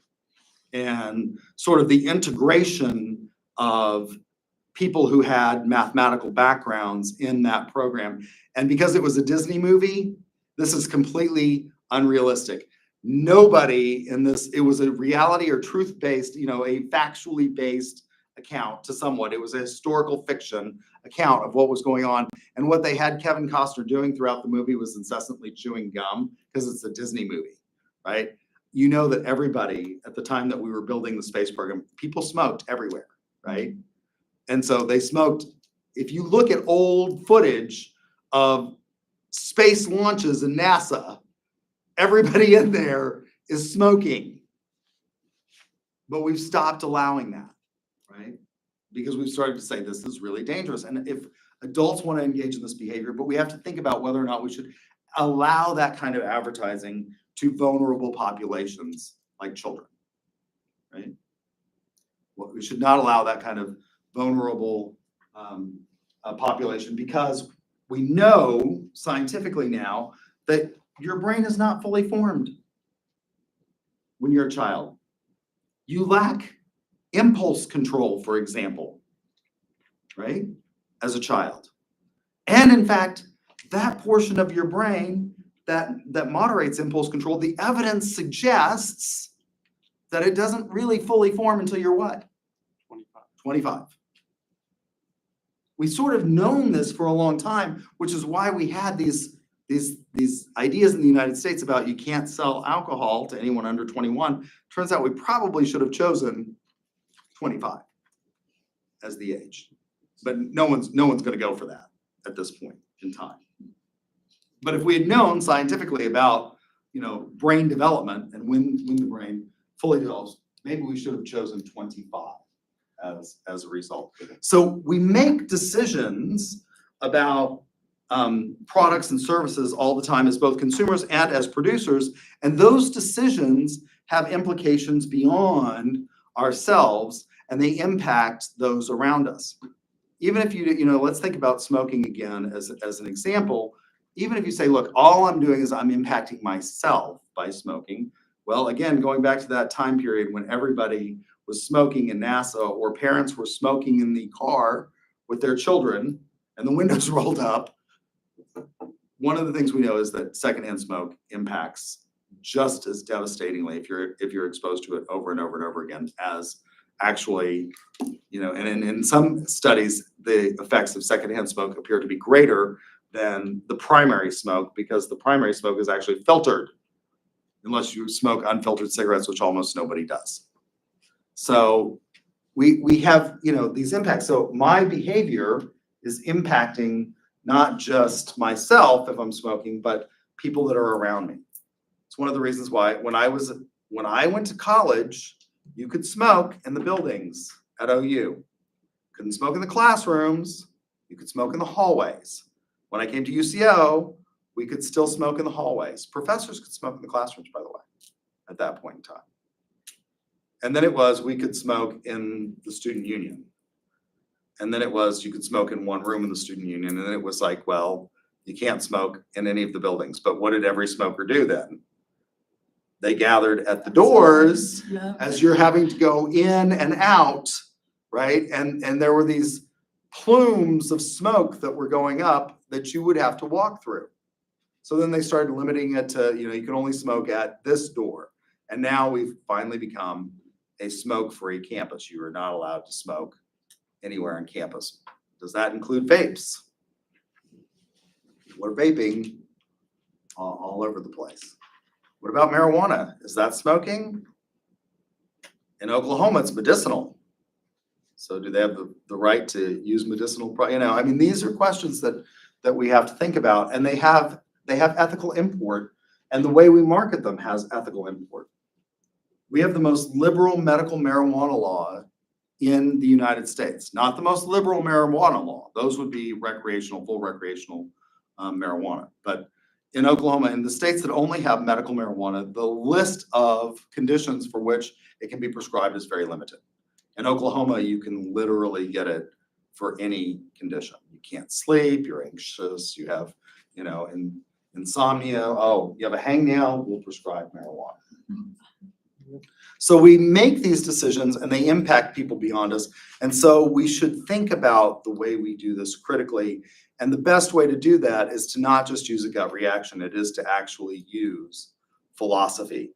and sort of the integration of people who had mathematical backgrounds in that program. And because it was a Disney movie, this is completely unrealistic. Nobody in this, it was a reality or truth-based, a factually based account to somewhat. It was a historical fiction account of what was going on. And what they had Kevin Costner doing throughout the movie was incessantly chewing gum because it's a Disney movie, right? You know that everybody at the time that we were building the space program, people smoked everywhere, right? And so they smoked. If you look at old footage of space launches in NASA, everybody in there is smoking. But we've stopped allowing that, right? Because we've started to say this is really dangerous. And if adults want to engage in this behavior, but we have to think about whether or not we should allow that kind of advertising to vulnerable populations like children, right? Well, we should not allow that kind of vulnerable population, because we know scientifically now that your brain is not fully formed when you're a child. You lack impulse control, for example, right? As a child. And in fact, that portion of your brain that moderates impulse control, the evidence suggests that it doesn't really fully form until you're what? 25. We sort of known this for a long time, which is why we had these ideas in the United States about you can't sell alcohol to anyone under 21. Turns out we probably should have chosen 25 as the age, but no one's going to go for that at this point in time. But if we had known scientifically about brain development and when the brain fully develops, maybe we should have chosen 25 as a result. So we make decisions about products and services all the time as both consumers and as producers, and those decisions have implications beyond ourselves, and they impact those around us. Even if let's think about smoking again as an example. Even if you say, look, all I'm doing is I'm impacting myself by smoking. Well, again, going back to that time period when everybody was smoking in NASA, or parents were smoking in the car with their children and the windows rolled up, one of the things we know is that secondhand smoke impacts just as devastatingly if you're exposed to it over and over and over again as actually, and in some studies, the effects of secondhand smoke appear to be greater than the primary smoke, because the primary smoke is actually filtered, unless you smoke unfiltered cigarettes, which almost nobody does. So we have these impacts. So my behavior is impacting not just myself if I'm smoking, but people that are around me. It's one of the reasons why when I went to college, you could smoke in the buildings at OU. Couldn't smoke in the classrooms. You could smoke in the hallways. When I came to UCO, we could still smoke in the hallways. Professors could smoke in the classrooms, by the way, at that point in time. And then it was we could smoke in the student union. And then it was you could smoke in one room in the student union. And then it was like, well, you can't smoke in any of the buildings. But what did every smoker do then? They gathered at the doors as you're having to go in and out, right? And there were these plumes of smoke that were going up that you would have to walk through. So then they started limiting it to, you can only smoke at this door. And now we've finally become a smoke-free campus. You are not allowed to smoke anywhere on campus. Does that include vapes? We're vaping all over the place. What about marijuana? Is that smoking? In Oklahoma, it's medicinal. So do they have the right to use medicinal, I mean, these are questions that we have to think about, and they have ethical import, and the way we market them has ethical import. We have the most liberal medical marijuana law in the United States, not the most liberal marijuana law. Those would be recreational, full recreational marijuana. But in Oklahoma, in the states that only have medical marijuana, the list of conditions for which it can be prescribed is very limited. In Oklahoma, you can literally get it for any condition. You can't sleep, you're anxious, you have, insomnia. Oh, you have a hangnail, we'll prescribe marijuana. So we make these decisions and they impact people beyond us. And so we should think about the way we do this critically. And the best way to do that is to not just use a gut reaction, it is to actually use philosophy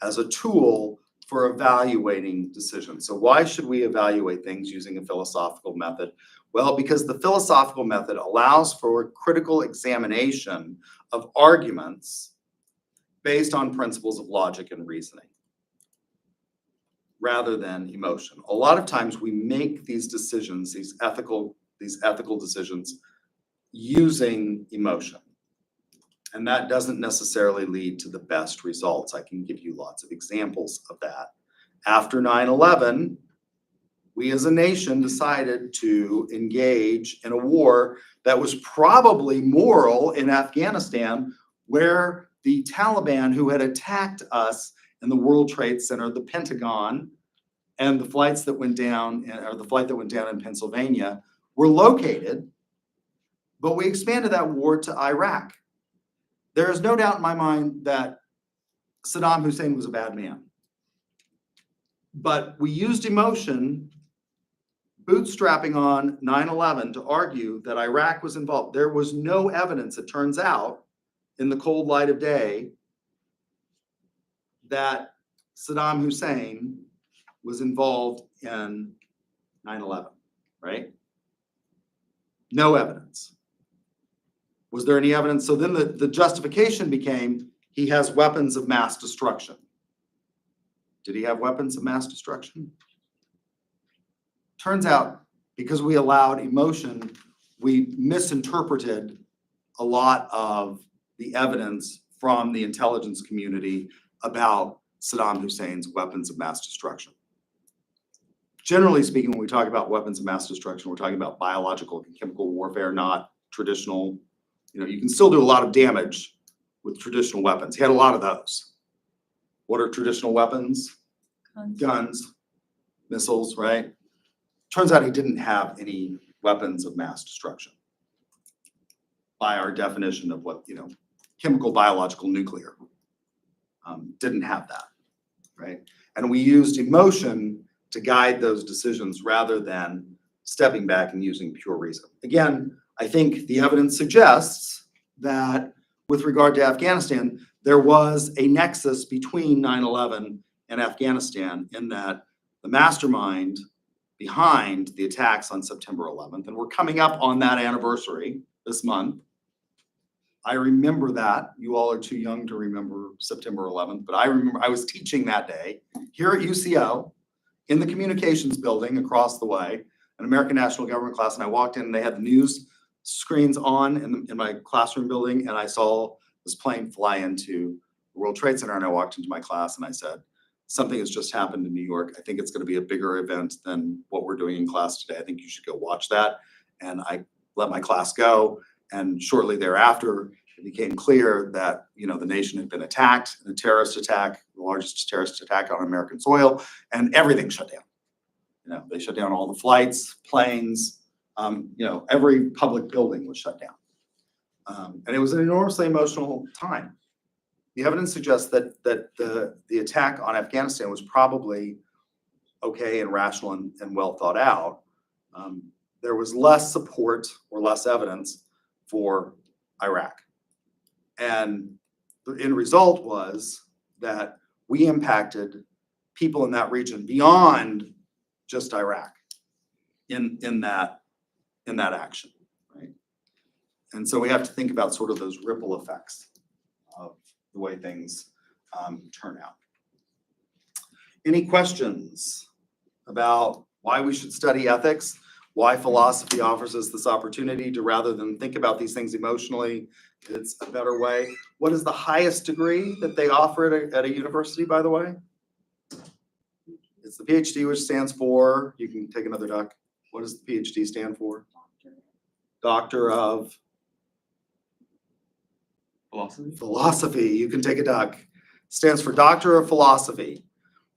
as a tool for evaluating decisions. So why should we evaluate things using a philosophical method? Well, because the philosophical method allows for critical examination of arguments based on principles of logic and reasoning, rather than emotion. A lot of times we make these decisions, these ethical decisions, using emotion. And that doesn't necessarily lead to the best results. I can give you lots of examples of that. After 9/11, we as a nation decided to engage in a war that was probably moral in Afghanistan, where the Taliban, who had attacked us in the World Trade Center, the Pentagon, and the flights that went down, or the flight that went down in Pennsylvania, were located, but we expanded that war to Iraq. There is no doubt in my mind that Saddam Hussein was a bad man. But we used emotion, bootstrapping on 9/11 to argue that Iraq was involved. There was no evidence, it turns out, in the cold light of day, that Saddam Hussein was involved in 9/11, right? No evidence. Was there any evidence? So then the justification became he has weapons of mass destruction. Did he have weapons of mass destruction? Turns out, because we allowed emotion, we misinterpreted a lot of the evidence from the intelligence community about Saddam Hussein's weapons of mass destruction. Generally speaking, when we talk about weapons of mass destruction, we're talking about biological and chemical warfare, not traditional. You can still do a lot of damage with traditional weapons. He had a lot of those. What are traditional weapons? Guns, missiles, right? Turns out he didn't have any weapons of mass destruction by our definition of what, chemical, biological, nuclear. Didn't have that, right? And we used emotion to guide those decisions rather than stepping back and using pure reason. Again, I think the evidence suggests that with regard to Afghanistan, there was a nexus between 9/11 and Afghanistan, in that the mastermind behind the attacks on September 11th, and we're coming up on that anniversary this month. I remember that. You all are too young to remember September 11th, but I remember I was teaching that day here at UCO in the communications building across the way, an American National Government class, and I walked in and they had the news screens on in my classroom building, and I saw this plane fly into the World Trade Center, and I walked into my class and I said, something has just happened in New York. I think it's going to be a bigger event than what we're doing in class today. I think you should go watch that. And I let my class go. And shortly thereafter, it became clear that, the nation had been attacked, a terrorist attack, the largest terrorist attack on American soil, and everything shut down. They shut down all the flights, planes, every public building was shut down. And it was an enormously emotional time. The evidence suggests that the attack on Afghanistan was probably okay and rational and well thought out. There was less support or less evidence for Iraq. And the end result was that we impacted people in that region beyond just Iraq in that action, right? And so we have to think about sort of those ripple effects of the way things turnout. Any questions about why we should study ethics? Why philosophy offers us this opportunity to, rather than think about these things emotionally, it's a better way. What is the highest degree that they offer at a university, by the way? It's the PhD, which stands for, you can take another duck. What does the PhD stand for? Doctor of Philosophy? Philosophy. You can take a duck. Stands for Doctor of Philosophy.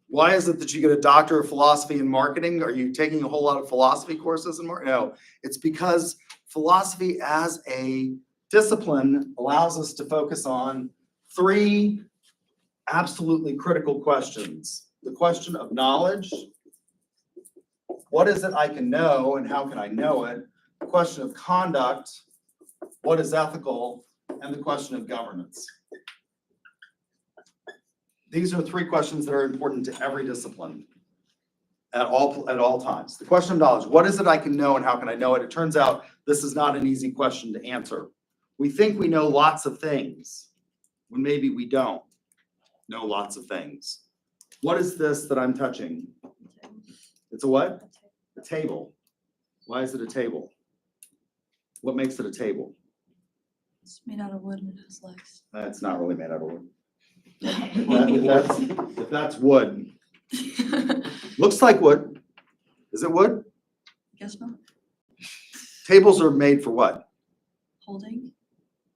Why is it that you get a Doctor of Philosophy in marketing? Are you taking a whole lot of philosophy courses in marketing? No, it's because philosophy as a discipline allows us to focus on three absolutely critical questions. The question of knowledge. What is it I can know and how can I know it? The question of conduct. What is ethical? And the question of governance. These are three questions that are important to every discipline at all times. The question of knowledge, what is it I can know and how can I know it? It turns out this is not an easy question to answer. We think we know lots of things when maybe we don't know lots of things. What is this that I'm touching? It's a what? A table. Why is it a table? What makes it a table? It's made out of wood and it has legs. It's not really made out of wood. If that's wood, looks like wood. Is it wood? Guess not. Tables are made for what? Holding.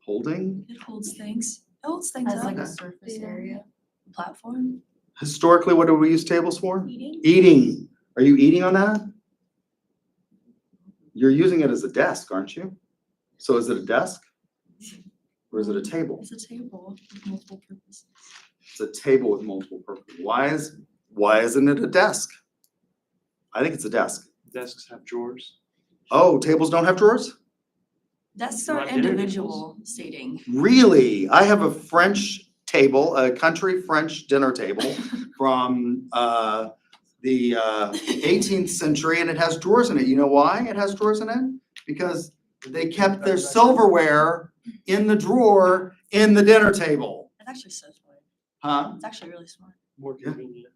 Holding? It holds things. It holds things As up. like a surface area. Platform. Historically, what do we use tables for? Eating. Eating. Are you eating on that? You're using it as a desk, aren't you? So is it a desk? Or is it a table? It's a table with multiple purposes. It's a table with multiple purposes. Why isn't it a desk? I think it's a desk. Desks have drawers. Oh, tables don't have drawers? Desks You are have dinner individual seating. Really? I have a French table, a country French dinner table from the 18th century, and it has drawers in it. You know why it has drawers in it? Because they kept their silverware in the drawer in the dinner table. It's actually so smart. Huh? It's actually really smart. More Yeah. convenient.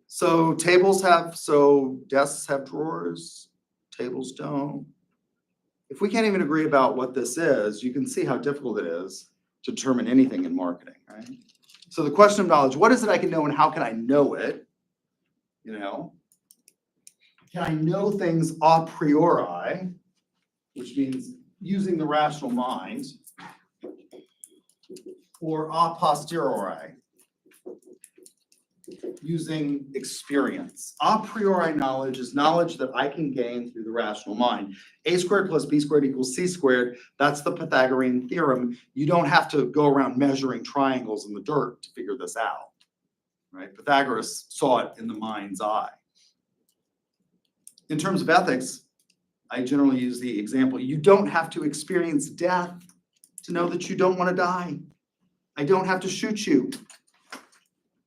So desks have drawers, tables don't. If we can't even agree about what this is, you can see how difficult it is to determine anything in marketing, right? So the question of knowledge, what is it I can know and how can I know it? You know? Can I know things a priori, which means using the rational mind, or a posteriori, using experience. A priori knowledge is knowledge that I can gain through the rational mind. A squared plus B squared equals C squared. That's the Pythagorean theorem. You don't have to go around measuring triangles in the dirt to figure this out, right? Pythagoras saw it in the mind's eye. In terms of ethics, I generally use the example, you don't have to experience death to know that you don't want to die. I don't have to shoot you,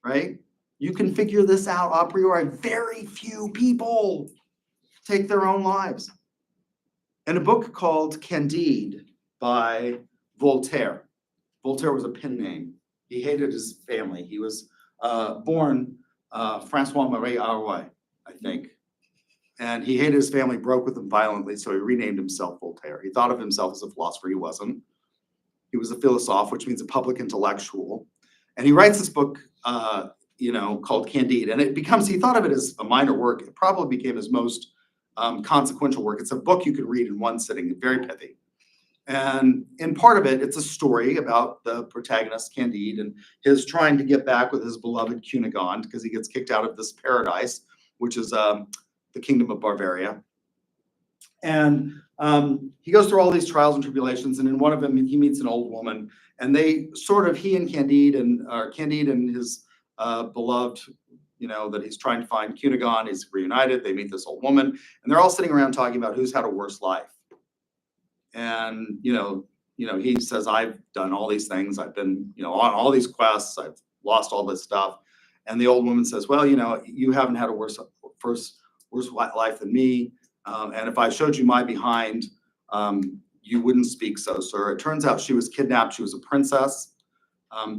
right? You can figure this out a priori. Very few people take their own lives. In a book called Candide by Voltaire. Voltaire was a pen name. He hated his family. He was born Francois-Marie Arouet, I think. And he hated his family, broke with them violently, so he renamed himself Voltaire. He thought of himself as a philosopher. He wasn't. He was a philosophe, which means a public intellectual. And he writes this book, called Candide. And he thought of it as a minor work. It probably became his most consequential work. It's a book you could read in one sitting, very pithy. And in part of it, it's a story about the protagonist, Candide, and his trying to get back with his beloved Cunegonde because he gets kicked out of this paradise, which is the kingdom of Bavaria. And he goes through all these trials and tribulations, and in one of them, he meets an old woman, and he and Candide and his beloved, that he's trying to find, Cunegonde, is reunited. They meet this old woman, and they're all sitting around talking about who's had a worse life. And, he says, I've done all these things. I've been, on all these quests. I've lost all this stuff. And the old woman says, well, you haven't had a worse life than me. And if I showed you my behind, you wouldn't speak so, sir. It turns out she was kidnapped. She was a princess.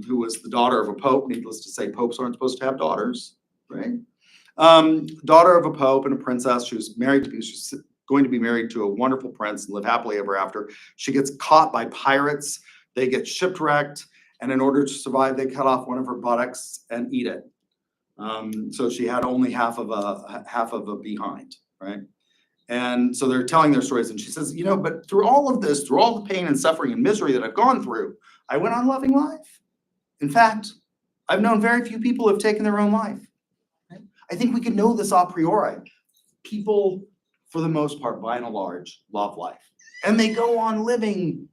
who was the daughter of a pope. Needless to say, popes aren't supposed to have daughters, right? Daughter of a pope and a princess. She was she's going to be married to a wonderful prince and live happily ever after. She gets caught by pirates. They get shipwrecked, and in order to survive, they cut off one of her buttocks and eat it. So she had only half of a behind, right? And so they're telling their stories, and she says, you know, but through all of this, through all the pain and suffering and misery that I've gone through, I went on loving life. In fact, I've known very few people who have taken their own life. Right? I think we can know this a priori. People, for the most part, by and large, love life. And they go on living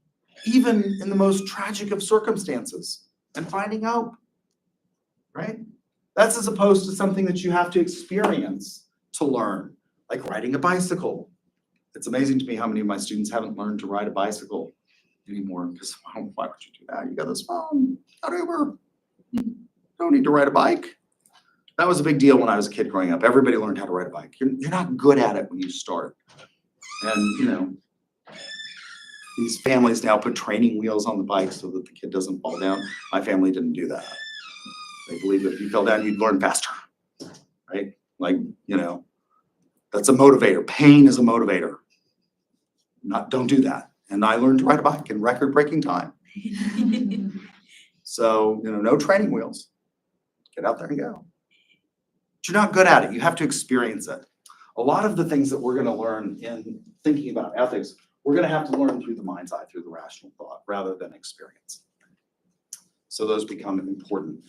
even in the most tragic of circumstances and finding hope, right? That's as opposed to something that you have to experience to learn, like riding a bicycle. It's amazing to me how many of my students haven't learned to ride a bicycle anymore, because why would you do that? You got this phone, got Uber. Don't need to ride a bike. That was a big deal when I was a kid growing up. Everybody learned how to ride a bike. You're not good at it when you start. And you know, these families now put training wheels on the bike so that the kid doesn't fall down. My family didn't do that. They believed that if you fell down, you'd learn faster, right? Like, you know, that's a motivator. Pain is a motivator. Don't do that. And I learned to ride a bike in record-breaking time. So, you know, no training wheels. Get out there and go. But you're not good at it. You have to experience it. A lot of the things that we're going to learn in thinking about ethics, we're going to have to learn through the mind's eye, through the rational thought, rather than experience. So those become important.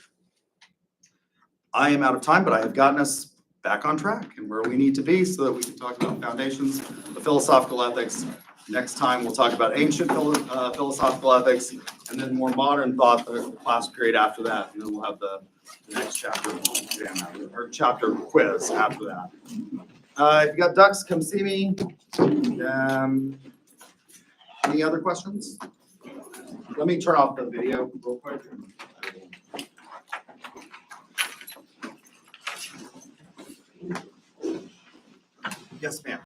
I am out of time, but I have gotten us back on track and where we need to be so that we can talk about foundations of philosophical ethics. Next time, we'll talk about ancient philosophical ethics, and then more modern thought, the class period after that. And then we'll have the next chapter exam or chapter quiz after that. If you got ducks, come see me. Any other questions? Let me turn off the video real quick. Yes, ma'am.